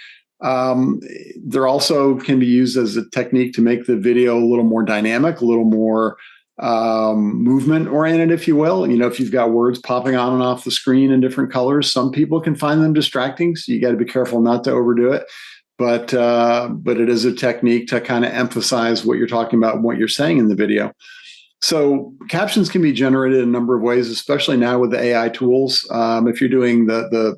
There also can be used as a technique to make the video a little more dynamic, a little more movement oriented, if you will. If you've got words popping on and off the screen in different colors, some people can find them distracting. So you got to be careful not to overdo it. But it is a technique to kind of emphasize what you're talking about and what you're saying in the video. So captions can be generated in a number of ways, especially now with the AI tools. If you're doing the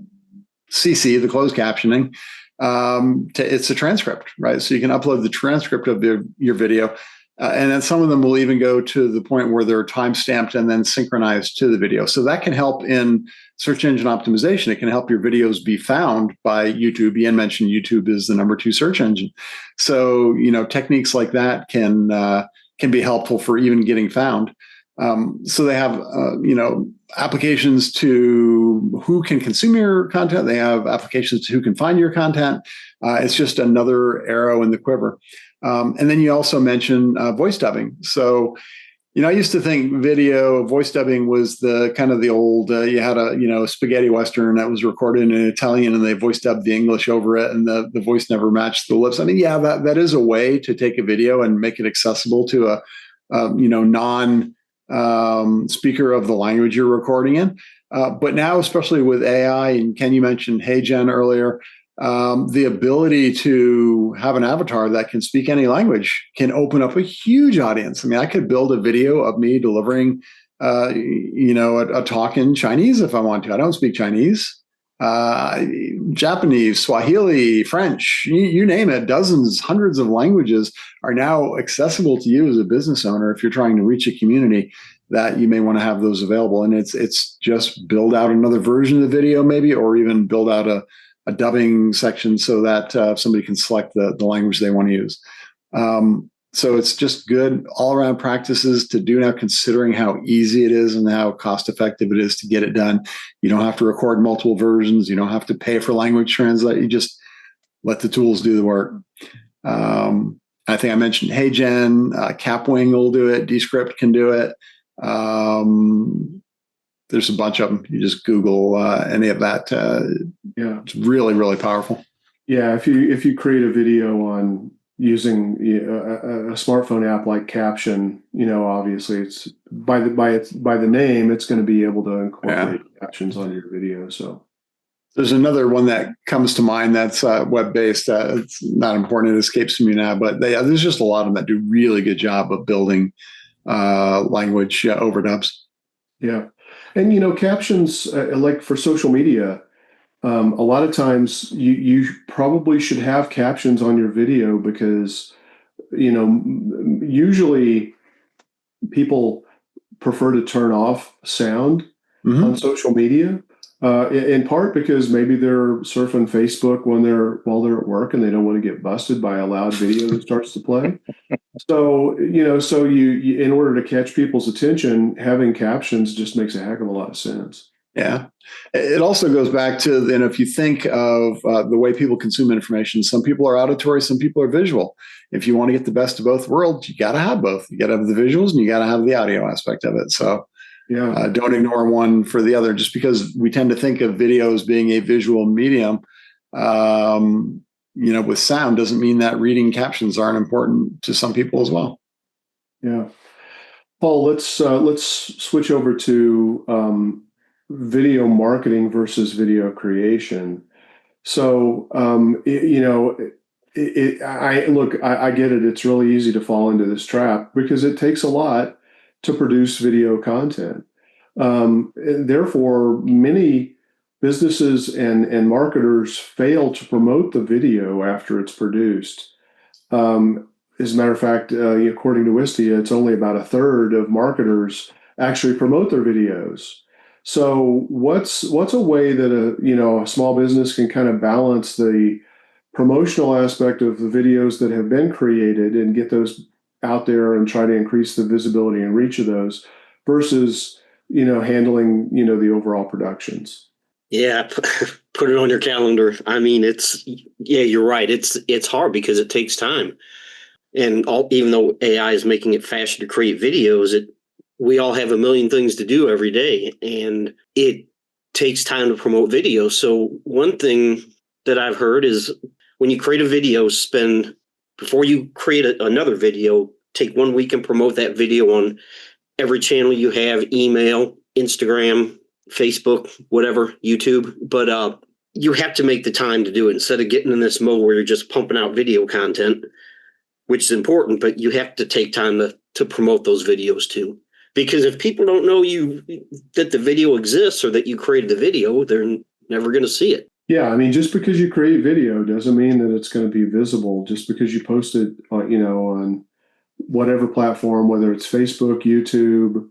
CC, the closed captioning, it's a transcript, right? So you can upload the transcript of your video. And then some of them will even go to the point where they're time-stamped and then synchronized to the video. So that can help in search engine optimization. It can help your videos be found by YouTube. Ian mentioned YouTube is the #2 search engine. So, techniques like that can be helpful for even getting found. So they have, applications to who can consume your content. They have applications to who can find your content. It's just another arrow in the quiver. And then you also mentioned voice dubbing. So, I used to think video voice dubbing was the kind of the old, you had a spaghetti Western that was recorded in Italian and they voice dubbed the English over it and the voice never matched the lips. I mean, yeah, that is a way to take a video and make it accessible to a non speaker of the language you're recording in. But now, especially with AI, and Ken, you mentioned HeyGen earlier, the ability to have an avatar that can speak any language can open up a huge audience. I mean, I could build a video of me delivering, a talk in Chinese if I want to. I don't speak Chinese, Japanese, Swahili, French, you name it. Dozens, hundreds of languages are now accessible to you as a business owner if you're trying to reach a community that you may want to have those available. And it's just build out another version of the video maybe, or even build out a dubbing section so that somebody can select the language they want to use. So it's just good all around practices to do now, considering how easy it is and how cost effective it is to get it done. You don't have to record multiple versions. You don't have to pay for language translate. You just let the tools do the work. I think I mentioned HeyGen, Capwing will do it. Descript can do it. There's a bunch of them. You just Google any of that. Yeah, it's really, really powerful. Yeah, if you create a video on using a smartphone app like Caption, obviously it's by the name, it's going to be able to incorporate captions on your video. So there's another one that comes to mind that's web-based. It's not important; it escapes me now. But there's just a lot of them that do really good job of building language overdubs. Yeah. And, captions, like for social media, a lot of times you probably should have captions on your video because, usually people prefer to turn off sound on social media, in part because maybe they're surfing Facebook while they're at work and they don't want to get busted by a loud video that starts to play. So, you in order to catch people's attention, having captions just makes a heck of a lot of sense. Yeah. It also goes back to, if you think of the way people consume information, some people are auditory, some people are visual. If you want to get the best of both worlds, you got to have both. You got to have the visuals and you got to have the audio aspect of it. So don't ignore one for the other, just because we tend to think of video as being a visual medium. With sound doesn't mean that reading captions aren't important to some people as well. Yeah. Paul, let's switch over to video marketing versus video creation. So, I get it. It's really easy to fall into this trap because it takes a lot to produce video content. And therefore, many businesses and marketers fail to promote the video after it's produced. As a matter of fact, according to Wistia, it's only about a third of marketers actually promote their videos. So what's a way that a small business can kind of balance the promotional aspect of the videos that have been created and get those out there and try to increase the visibility and reach of those versus handling the overall productions? Yeah, put it on your calendar. I mean, you're right. It's hard because it takes time. And even though AI is making it faster to create videos, we all have a million things to do every day, and it takes time to promote videos. So one thing that I've heard is when you create a video, before you create another video, take 1 week and promote that video on every channel you have: email, Instagram, Facebook, whatever, YouTube. But you have to make the time to do it instead of getting in this mode where you're just pumping out video content, which is important, but you have to take time to promote those videos too. Because if people don't know that the video exists or that you created the video, they're never going to see it. Yeah, I mean, just because you create video doesn't mean that it's going to be visible. Just because you post it, on whatever platform, whether it's Facebook, YouTube,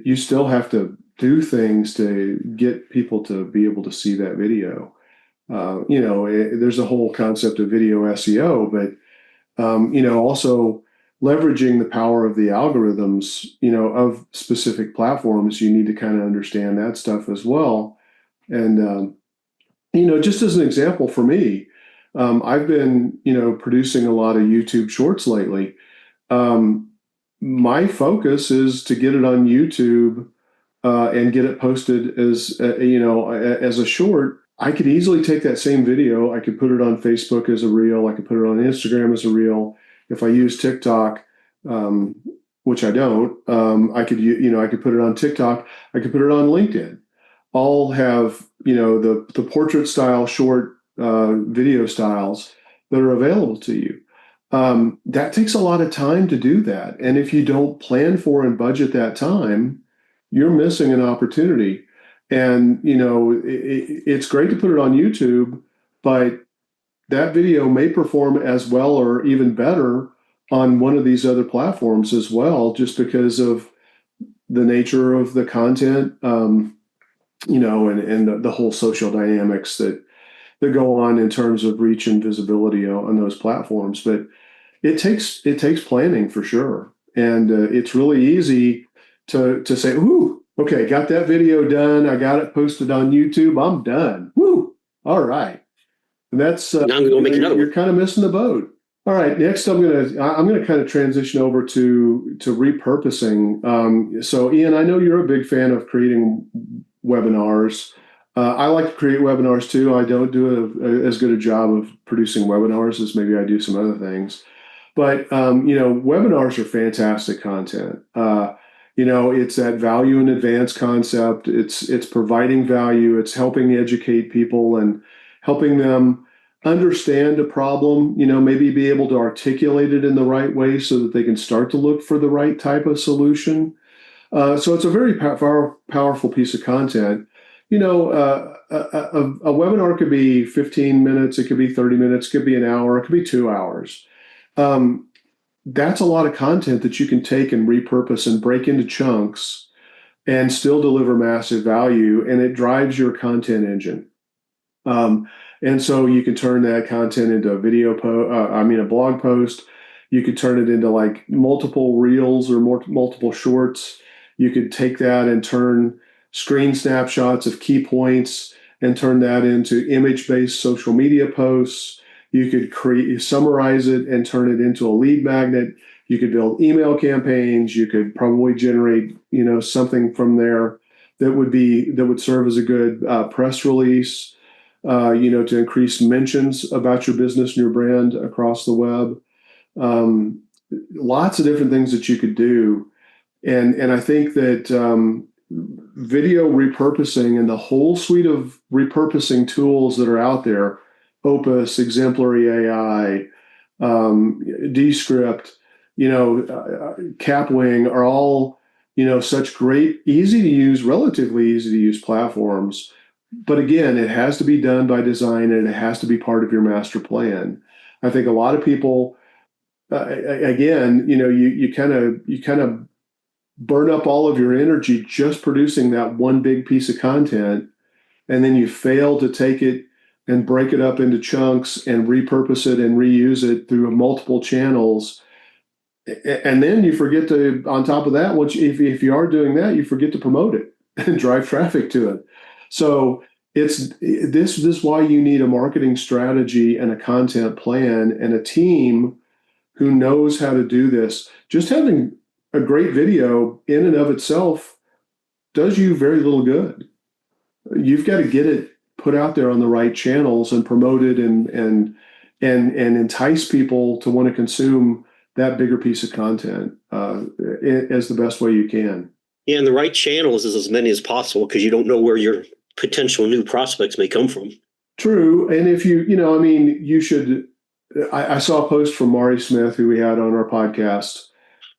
you still have to do things to get people to be able to see that video. There's a whole concept of video SEO, but also leveraging the power of the algorithms, of specific platforms. You need to kind of understand that stuff as well. And just as an example for me, I've been producing a lot of YouTube shorts lately. My focus is to get it on YouTube and get it posted as a short. I could easily take that same video. I could put it on Facebook as a reel. I could put it on Instagram as a reel. If I use TikTok, which I don't, I could put it on TikTok. I could put it on LinkedIn. All have the portrait style short video styles that are available to you. That takes a lot of time to do that, and if you don't plan for and budget that time, you're missing an opportunity. And it's great to put it on YouTube, but that video may perform as well or even better on one of these other platforms as well, just because of the nature of the content, and the whole social dynamics that go on in terms of reach and visibility on those platforms. But it takes planning for sure, and it's really easy to say, "Ooh, okay, got that video done. I got it posted on YouTube. I'm done. Woo! All right." And that's now I'm gonna make another you're one. kind of missing the boat. All right, next I'm gonna kind of transition over to repurposing. So Ian, I know you're a big fan of creating webinars. I like to create webinars too. I don't do as good a job of producing webinars as maybe I do some other things. But webinars are fantastic content. It's that value in advance concept. It's providing value. It's helping educate people and helping them understand a problem. Maybe be able to articulate it in the right way so that they can start to look for the right type of solution. So it's a very powerful piece of content. A webinar could be 15 minutes. It could be 30 minutes. It could be an hour. It could be 2 hours. That's a lot of content that you can take and repurpose and break into chunks and still deliver massive value, and it drives your content engine. And so you can turn that content into a blog post. You could turn it into like multiple reels or multiple shorts. You could take that and turn screen snapshots of key points and turn that into image-based social media posts. You could summarize it and turn it into a lead magnet. You could build email campaigns. You could probably generate, something from there that would serve as a good press release, to increase mentions about your business and your brand across the web. lots of different things that you could do. And I think that video repurposing and the whole suite of repurposing tools that are out there, Opus, Exemplary AI, Descript, Capwing, are all, such great, easy to use, relatively easy to use platforms. But again, it has to be done by design, and it has to be part of your master plan. I think a lot of people, again, you kind of burn up all of your energy just producing that one big piece of content, and then you fail to take it and break it up into chunks and repurpose it and reuse it through multiple channels. And then you forget to, on top of that, if you are doing that, you forget to promote it and drive traffic to it. So this is why you need a marketing strategy and a content plan and a team who knows how to do this. Just having a great video in and of itself does you very little good. You've got to get it put out there on the right channels and promote it and entice people to want to consume that bigger piece of content as the best way you can. Yeah, and the right channels is as many as possible, because you don't know where your potential new prospects may come from. True. And if you should, I saw a post from Mari Smith, who we had on our podcast,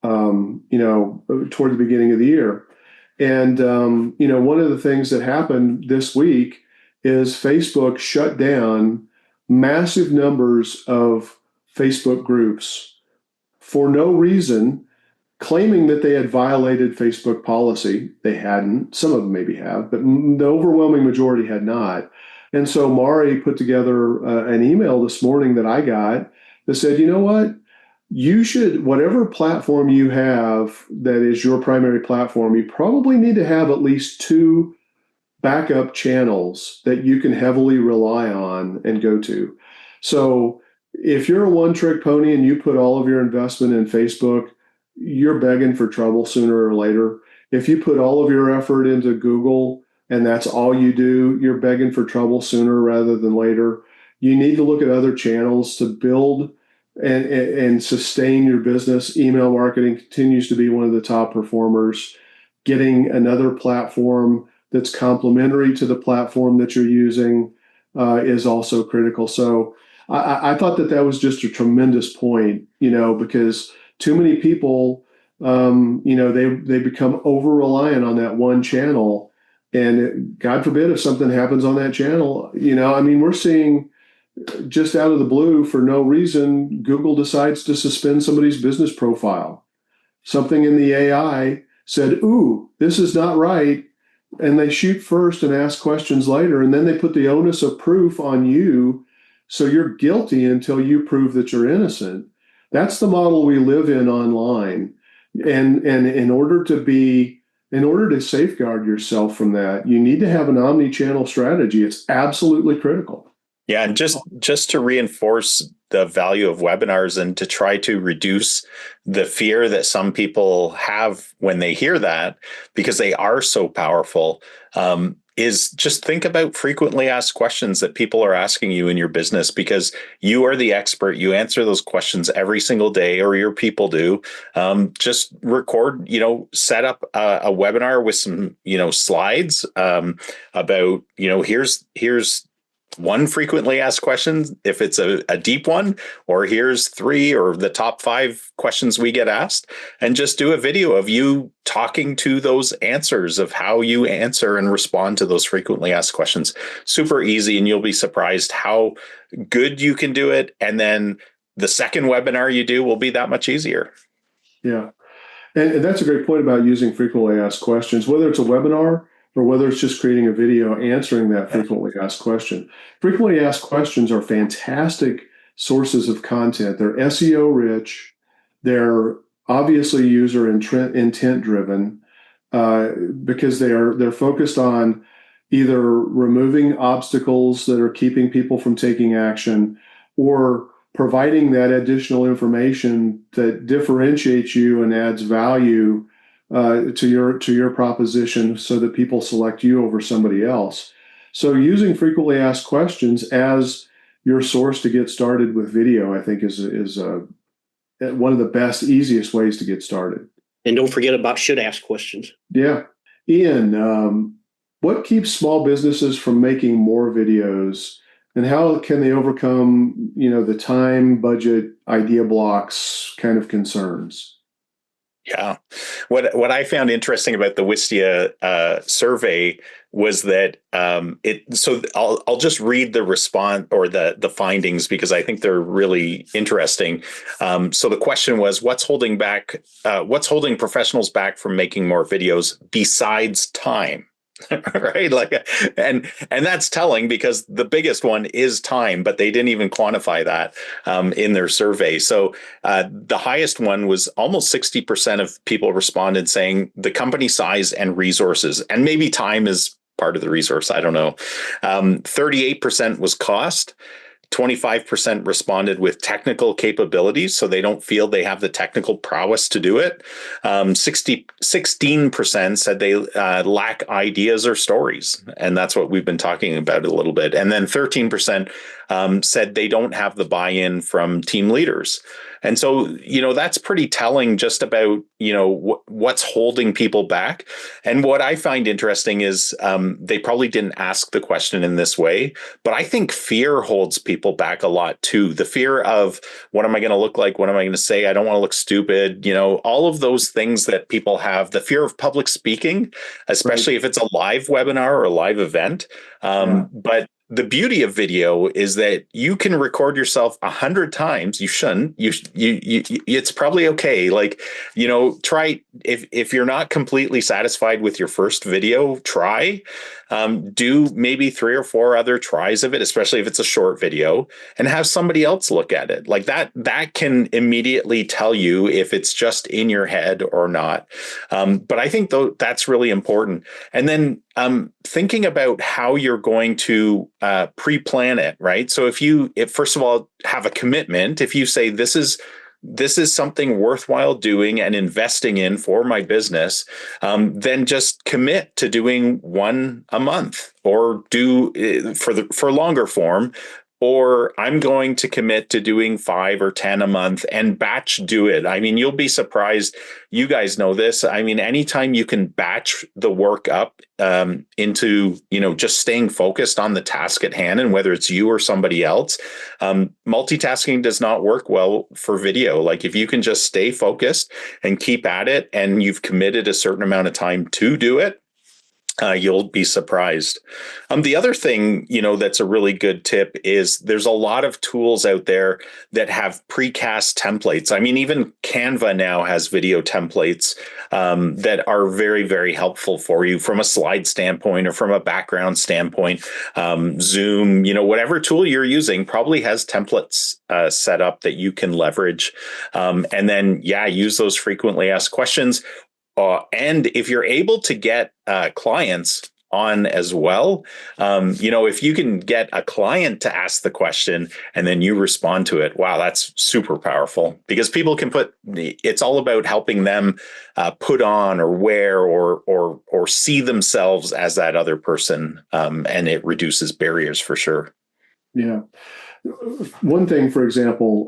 toward the beginning of the year. And, one of the things that happened this week is Facebook shut down massive numbers of Facebook groups for no reason, claiming that they had violated Facebook policy. They hadn't. Some of them maybe have, but the overwhelming majority had not. And so Mari put together an email this morning that I got that said, you know what? You should, whatever platform you have that is your primary platform, you probably need to have at least 2 backup channels that you can heavily rely on and go to. So if you're a one-trick pony and you put all of your investment in Facebook, you're begging for trouble sooner or later. If you put all of your effort into Google and that's all you do, you're begging for trouble sooner rather than later. You need to look at other channels to build and sustain your business. Email marketing continues to be one of the top performers. Getting another platform that's complementary to the platform that you're using is also critical. So I thought that was just a tremendous point, because too many people, they become over-reliant on that one channel. And God forbid if something happens on that channel, we're seeing just out of the blue, for no reason, Google decides to suspend somebody's business profile. Something in the AI said, ooh, this is not right. And they shoot first and ask questions later. And then they put the onus of proof on you. So you're guilty until you prove that you're innocent. That's the model we live in online. And in order to safeguard yourself from that, you need to have an omni-channel strategy. It's absolutely critical. Yeah, and just to reinforce the value of webinars and to try to reduce the fear that some people have when they hear that, because they are so powerful, is just think about frequently asked questions that people are asking you in your business, because you are the expert. You answer those questions every single day, or your people do. Just record, set up a webinar with some, slides about, here's one frequently asked question, if it's a deep one, or here's 3 or the top 5 questions we get asked, and just do a video of you talking to those answers of how you answer and respond to those frequently asked questions. Super easy, and you'll be surprised how good you can do it. And then the second webinar you do will be that much easier. Yeah. And that's a great point about using frequently asked questions, whether it's a webinar or whether it's just creating a video answering that frequently asked question. Frequently asked questions are fantastic sources of content. They're SEO rich. They're obviously user intent driven because they're focused on either removing obstacles that are keeping people from taking action, or providing that additional information that differentiates you and adds value to your proposition, so that people select you over somebody else. So using frequently asked questions as your source to get started with video, I think is one of the best, easiest ways to get started. And don't forget about should ask questions. Yeah. Ian, what keeps small businesses from making more videos, and how can they overcome, the time, budget, idea blocks kind of concerns? Yeah. What I found interesting about the Wistia survey was that so I'll just read the response or the findings because I think they're really interesting. So the question was, what's holding professionals back from making more videos besides time? Right, and that's telling because the biggest one is time, but they didn't even quantify that in their survey. So the highest one was almost 60% of people responded saying the company size and resources, and maybe time is part of the resource. I don't know. 38% was cost. 25% responded with technical capabilities, so they don't feel they have the technical prowess to do it. 16% said they lack ideas or stories, and that's what we've been talking about a little bit. And then 13% said they don't have the buy-in from team leaders. And so, that's pretty telling just about, what's holding people back. And what I find interesting is they probably didn't ask the question in this way, but I think fear holds people back a lot too. The fear of what am I going to look like? What am I going to say? I don't want to look stupid. All of those things that people have, the fear of public speaking, especially if it's a live webinar or a live event. But the beauty of video is that you can record yourself 100 times. You shouldn't. It's probably okay. Try if you're not completely satisfied with your first video, try. Do maybe 3 or 4 other tries of it, especially if it's a short video, and have somebody else look at it. Like that can immediately tell you if it's just in your head or not. But I think that's really important. And then thinking about how you're going to pre-plan it, right? So if first of all have a commitment, if you say this is something worthwhile doing and investing in for my business, then just commit to doing 1 a month, or do for longer form. Or I'm going to commit to doing 5 or 10 a month and batch do it. I mean, you'll be surprised. You guys know this. I mean, anytime you can batch the work up into, just staying focused on the task at hand, and whether it's you or somebody else, multitasking does not work well for video. Like if you can just stay focused and keep at it, and you've committed a certain amount of time to do it, you'll be surprised. The other thing, that's a really good tip is there's a lot of tools out there that have precast templates. I mean, even Canva now has video templates that are very, very helpful for you from a slide standpoint or from a background standpoint. Zoom, whatever tool you're using probably has templates set up that you can leverage. And then, use those frequently asked questions. And if you're able to get clients on as well, if you can get a client to ask the question and then you respond to it, wow, that's super powerful, because people can it's all about helping them put on or wear or see themselves as that other person. And it reduces barriers for sure. Yeah. One thing, for example,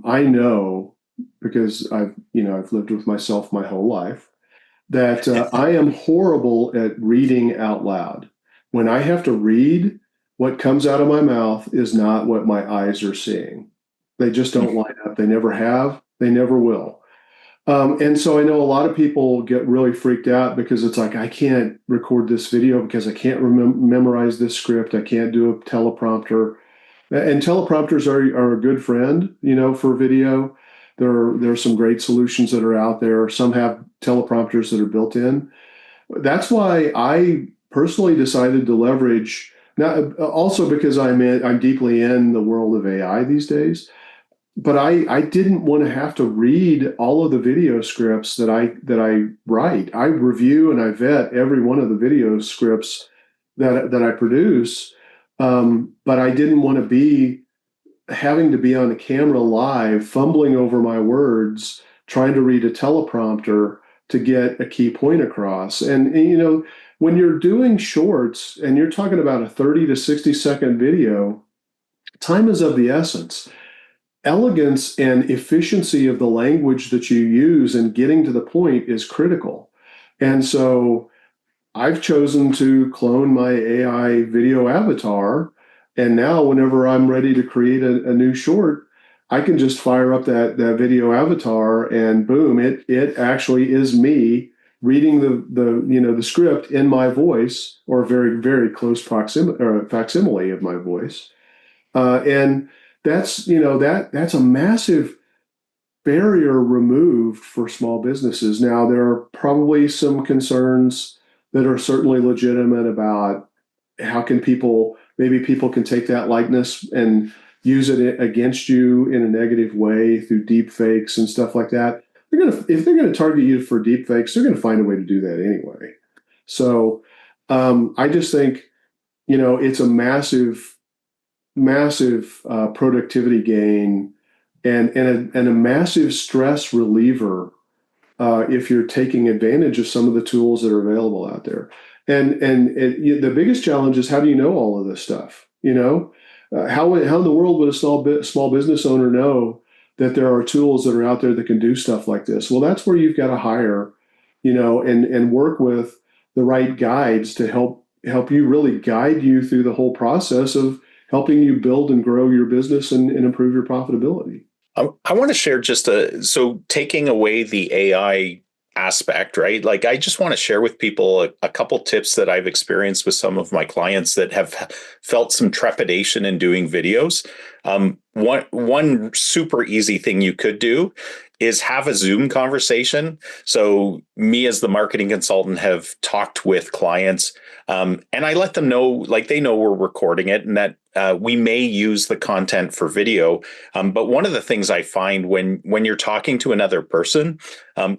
I know, because I've lived with myself my whole life, that I am horrible at reading out loud. When I have to read, what comes out of my mouth is not what my eyes are seeing. They just don't line up. They never have. They never will. And so I know a lot of people get really freaked out because it's like, I can't record this video because I can't memorize this script. I can't do a teleprompter. And teleprompters are a good friend, for video. There are some great solutions that are out there. Some have teleprompters that are built in. That's why I personally decided to leverage, now also because I'm deeply in the world of AI these days, but I didn't want to have to read all of the video scripts that I write. I review and I vet every one of the video scripts that I produce, but I didn't want to be having to be on a camera live, fumbling over my words, trying to read a teleprompter to get a key point across. And when you're doing shorts and you're talking about a 30 to 60 second video, time is of the essence. elegance and efficiency of the language that you use and getting to the point is critical. And so I've chosen to clone my AI video avatar. And now whenever I'm ready to create a new short, I can just fire up that video avatar and boom, it actually is me reading the script in my voice, or very, very close proximity or facsimile of my voice. And that's a massive barrier removed for small businesses. Now, there are probably some concerns that are certainly legitimate about how can maybe people can take that likeness and use it against you in a negative way through deep fakes and stuff like that. If they're gonna target you for deep fakes, they're gonna find a way to do that anyway. So I just think, it's a massive productivity gain and a massive stress reliever if you're taking advantage of some of the tools that are available out there. And the biggest challenge is, how do you know all of this stuff? How in the world would a small business owner know that there are tools that are out there that can do stuff like this? Well, that's where you've got to hire, and work with the right guides to help you, really guide you through the whole process of helping you build and grow your business and improve your profitability. I want to share so taking away the AI aspect, right? Like, I just want to share with people a couple tips that I've experienced with some of my clients that have felt some trepidation in doing videos. One super easy thing you could do is have a Zoom conversation. So me as the marketing consultant have talked with clients, and I let them know, like, they know we're recording it and that we may use the content for video. But one of the things I find when you're talking to another person,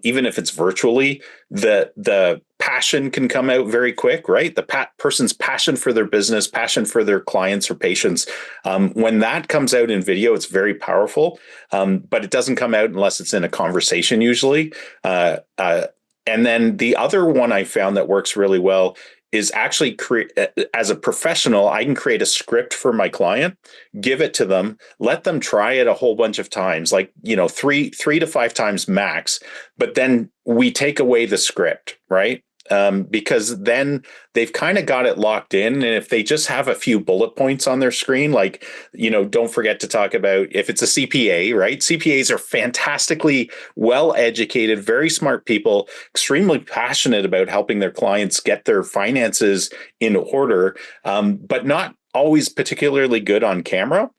even if it's virtually, the passion can come out very quick, right? The person's passion for their business, passion for their clients or patients. When that comes out in video, it's very powerful, but it doesn't come out unless it's in a conversation usually. And then the other one I found that works really well is actually as a professional, I can create a script for my client, give it to them, let them try it a whole bunch of times, like, 3 to 5 times max. But then we take away the script, right? Because then they've kind of got it locked in. And if they just have a few bullet points on their screen, like, don't forget to talk about, if it's a CPA, right? CPAs are fantastically well-educated, very smart people, extremely passionate about helping their clients get their finances in order, but not always particularly good on camera.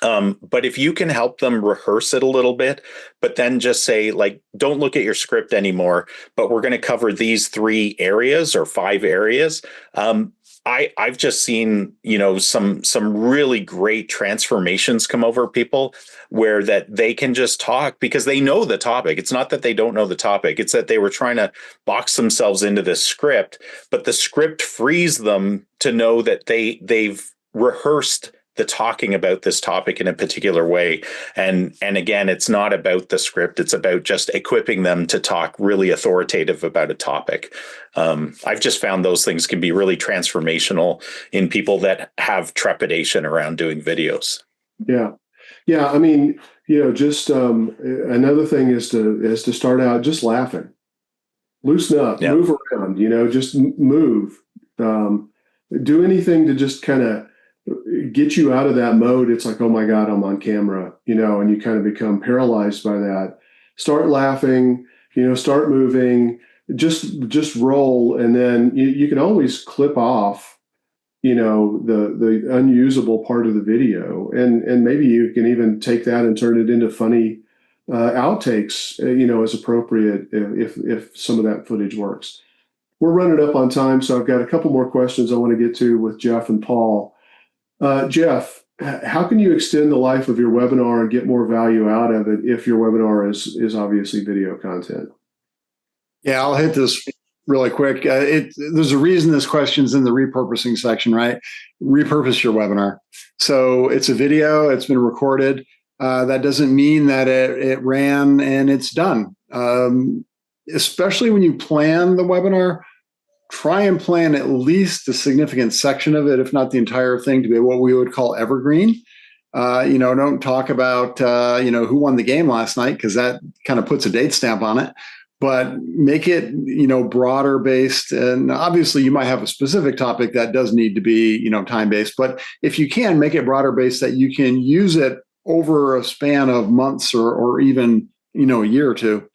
But if you can help them rehearse it a little bit, but then just say, like, don't look at your script anymore, but we're going to cover these 3 areas or 5 areas. I've just seen, some really great transformations come over people where that they can just talk because they know the topic. It's not that they don't know the topic. It's that they were trying to box themselves into this script, but the script frees them to know that they've rehearsed the talking about this topic in a particular way. And again, it's not about the script. It's about just equipping them to talk really authoritative about a topic. I've just found those things can be really transformational in people that have trepidation around doing videos. Yeah. Yeah. I mean, just another thing is to start out just laughing, loosen up, move around, just move, do anything to just kind of get you out of that mode. It's like, oh my God, I'm on camera, and you kind of become paralyzed by that. Start laughing, start moving, just roll. And then you can always clip off, the unusable part of the video. And maybe you can even take that and turn it into funny outtakes, as appropriate if some of that footage works. We're running up on time, so I've got a couple more questions I want to get to with Jeff and Paul. Jeff, how can you extend the life of your webinar and get more value out of it if your webinar is obviously video content? Yeah, I'll hit this really quick. There's a reason this question's in the repurposing section, right? Repurpose your webinar. So it's a video, it's been recorded. That doesn't mean that it ran and it's done. Especially when you plan the webinar, try and plan at least a significant section of it, if not the entire thing, to be what we would call evergreen. Don't talk about, who won the game last night, because that kind of puts a date stamp on it. But make it, broader based. And obviously you might have a specific topic that does need to be, time based. But if you can make it broader based, that you can use it over a span of months or even, a year or two,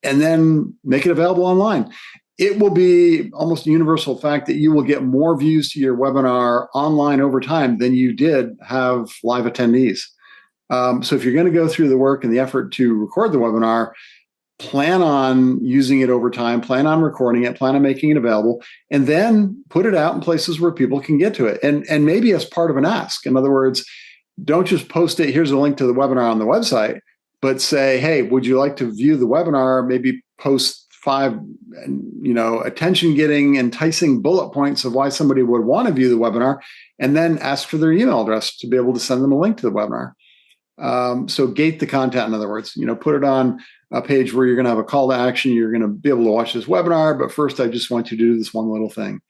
and then make it available online. It will be almost a universal fact that you will get more views to your webinar online over time than you did have live attendees. So if you're going to go through the work and the effort to record the webinar, plan on using it over time, plan on recording it, plan on making it available, and then put it out in places where people can get to it. And maybe as part of an ask. In other words, don't just post it, here's a link to the webinar on the website, but say, hey, would you like to view the webinar? Maybe post 5, attention-getting, enticing bullet points of why somebody would want to view the webinar, and then ask for their email address to be able to send them a link to the webinar. So gate the content, in other words, put it on a page where you're going to have a call to action. You're going to be able to watch this webinar, but first I just want you to do this one little thing.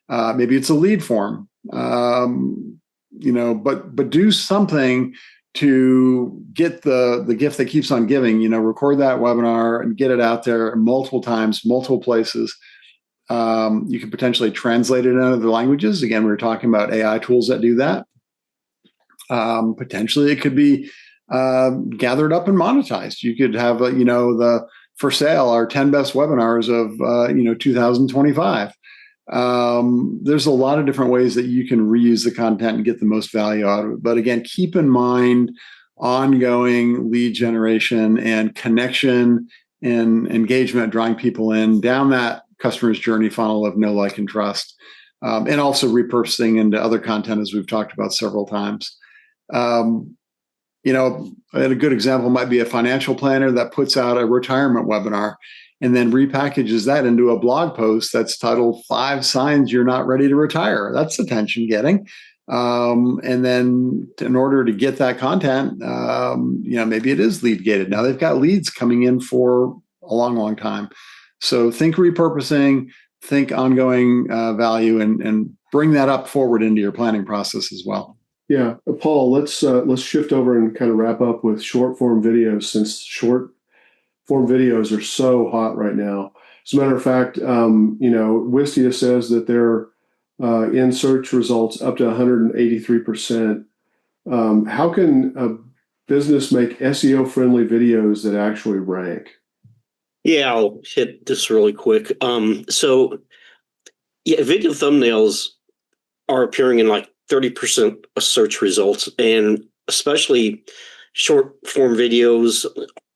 Maybe it's a lead form, but do something to get the gift that keeps on giving. Record that webinar and get it out there multiple times, multiple places. You can potentially translate it in other languages. Again, we were talking about AI tools that do that. Potentially it could be gathered up and monetized. You could have, the for sale, our 10 best webinars of, 2025. There's a lot of different ways that you can reuse the content and get the most value out of it. But again, keep in mind ongoing lead generation and connection and engagement, drawing people in down that customer's journey funnel of know, like, and trust. And also repurposing into other content, as we've talked about several times. A good example might be a financial planner that puts out a retirement webinar and then repackages that into a blog post that's titled 5 Signs You're Not Ready to Retire. That's attention getting. And then in order to get that content, maybe it is lead gated. Now they've got leads coming in for a long, long time. So think repurposing, think ongoing value, and bring that up forward into your planning process as well. Yeah, Paul, let's shift over and kind of wrap up with short form videos, since short form videos are so hot right now. As a matter of fact, Wistia says that they're in search results up to 183%. How can a business make SEO friendly videos that actually rank? Yeah, I'll hit this really quick. Video thumbnails are appearing in like 30% of search results, and especially short form videos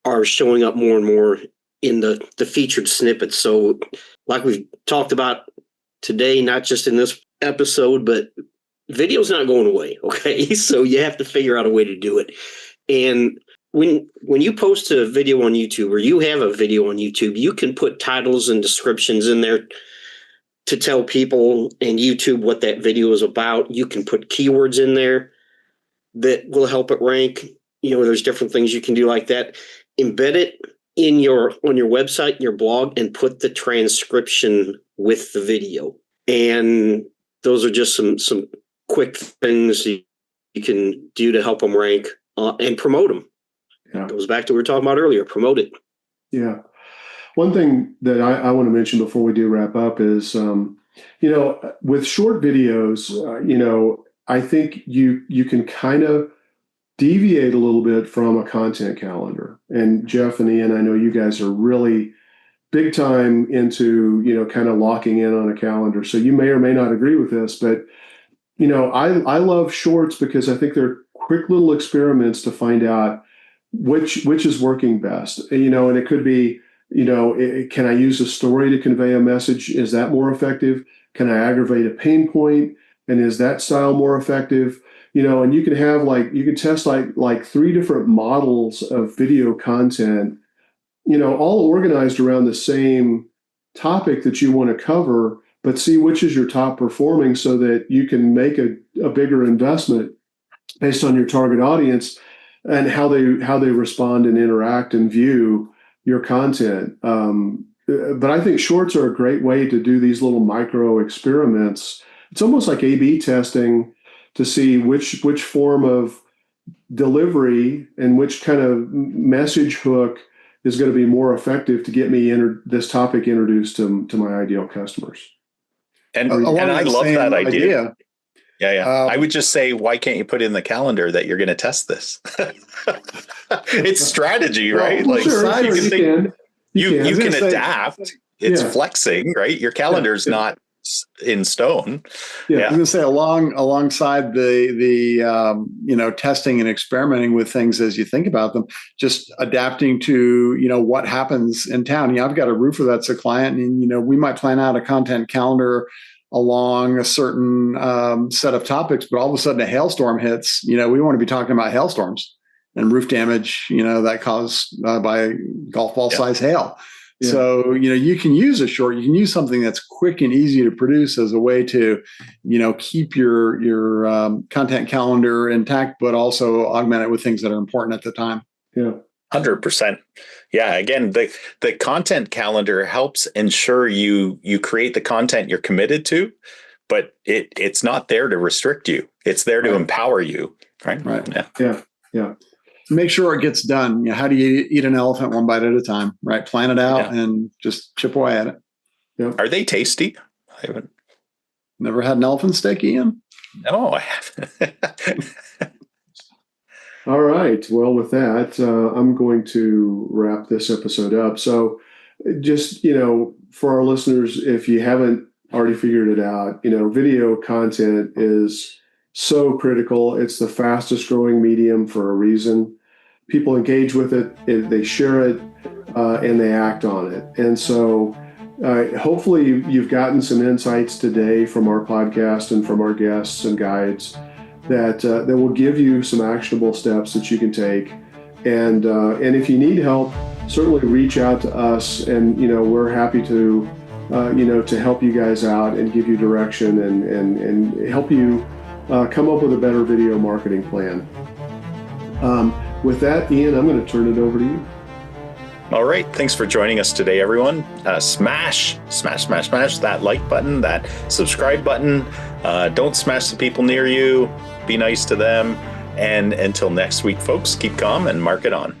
are showing up more and more in the featured snippets. So like we've talked about today, not just in this episode, but video's not going away. Okay. So you have to figure out a way to do it. And when you post a video on YouTube, or you have a video on YouTube, you can put titles and descriptions in there to tell people and YouTube what that video is about. You can put keywords in there that will help it rank. There's different things you can do like that. Embed it on your website, your blog, and put the transcription with the video. And those are just some quick things you can do to help them rank and promote them. Yeah. It goes back to what we were talking about earlier. Promote it. Yeah. One thing that I want to mention before we do wrap up is, with short videos, I think you can kind of deviate a little bit from a content calendar. And Jeff and Ian, I know you guys are really big time into, kind of locking in on a calendar. So you may or may not agree with this, but, I love shorts because I think they're quick little experiments to find out which is working best, and it could be, can I use a story to convey a message? Is that more effective? Can I aggravate a pain point? And is that style more effective? And you can have you can test like 3 different models of video content, all organized around the same topic that you want to cover, but see which is your top performing so that you can make a bigger investment based on your target audience and how they respond and interact and view your content. But I think shorts are a great way to do these little micro experiments. It's almost like A/B testing to see which form of delivery and which kind of message hook is going to be more effective to get me this topic introduced to my ideal customers. And I love that idea. Yeah. I would just say, why can't you put in the calendar that you're going to test this? It's strategy, right? Well, sure, you can adapt. It's flexing, right? Your calendar's not in stone. I was going to say alongside the testing and experimenting with things as you think about them, just adapting to what happens in town. I've got a roofer that's a client, and we might plan out a content calendar along a certain set of topics, but all of a sudden a hailstorm hits. We want to be talking about hailstorms and roof damage that caused by golf ball size hail. Yeah. So, you can use something that's quick and easy to produce as a way to, keep your content calendar intact, but also augment it with things that are important at the time. Yeah. 100%. Yeah. Again, the content calendar helps ensure you create the content you're committed to, but it's not there to restrict you. It's there to empower you. Right. Right. Yeah. Make sure it gets done. How do you eat an elephant one bite at a time? Right. Plan it out and just chip away at it. Yeah. Are they tasty? I haven't. Never had an elephant steak, Ian? No, I haven't. All right. Well, with that, I'm going to wrap this episode up. So just, for our listeners, if you haven't already figured it out, video content is so critical. It's the fastest growing medium for a reason. People engage with it, they share it, and they act on it. And so hopefully you've gotten some insights today from our podcast and from our guests and guides that will give you some actionable steps that you can take. And if you need help, certainly reach out to us, and we're happy to help you guys out and give you direction and help you come up with a better video marketing plan. With that, Ian, I'm going to turn it over to you. All right. Thanks for joining us today, everyone. Smash that like button, that subscribe button. Don't smash the people near you. Be nice to them. And until next week, folks, keep calm and market on.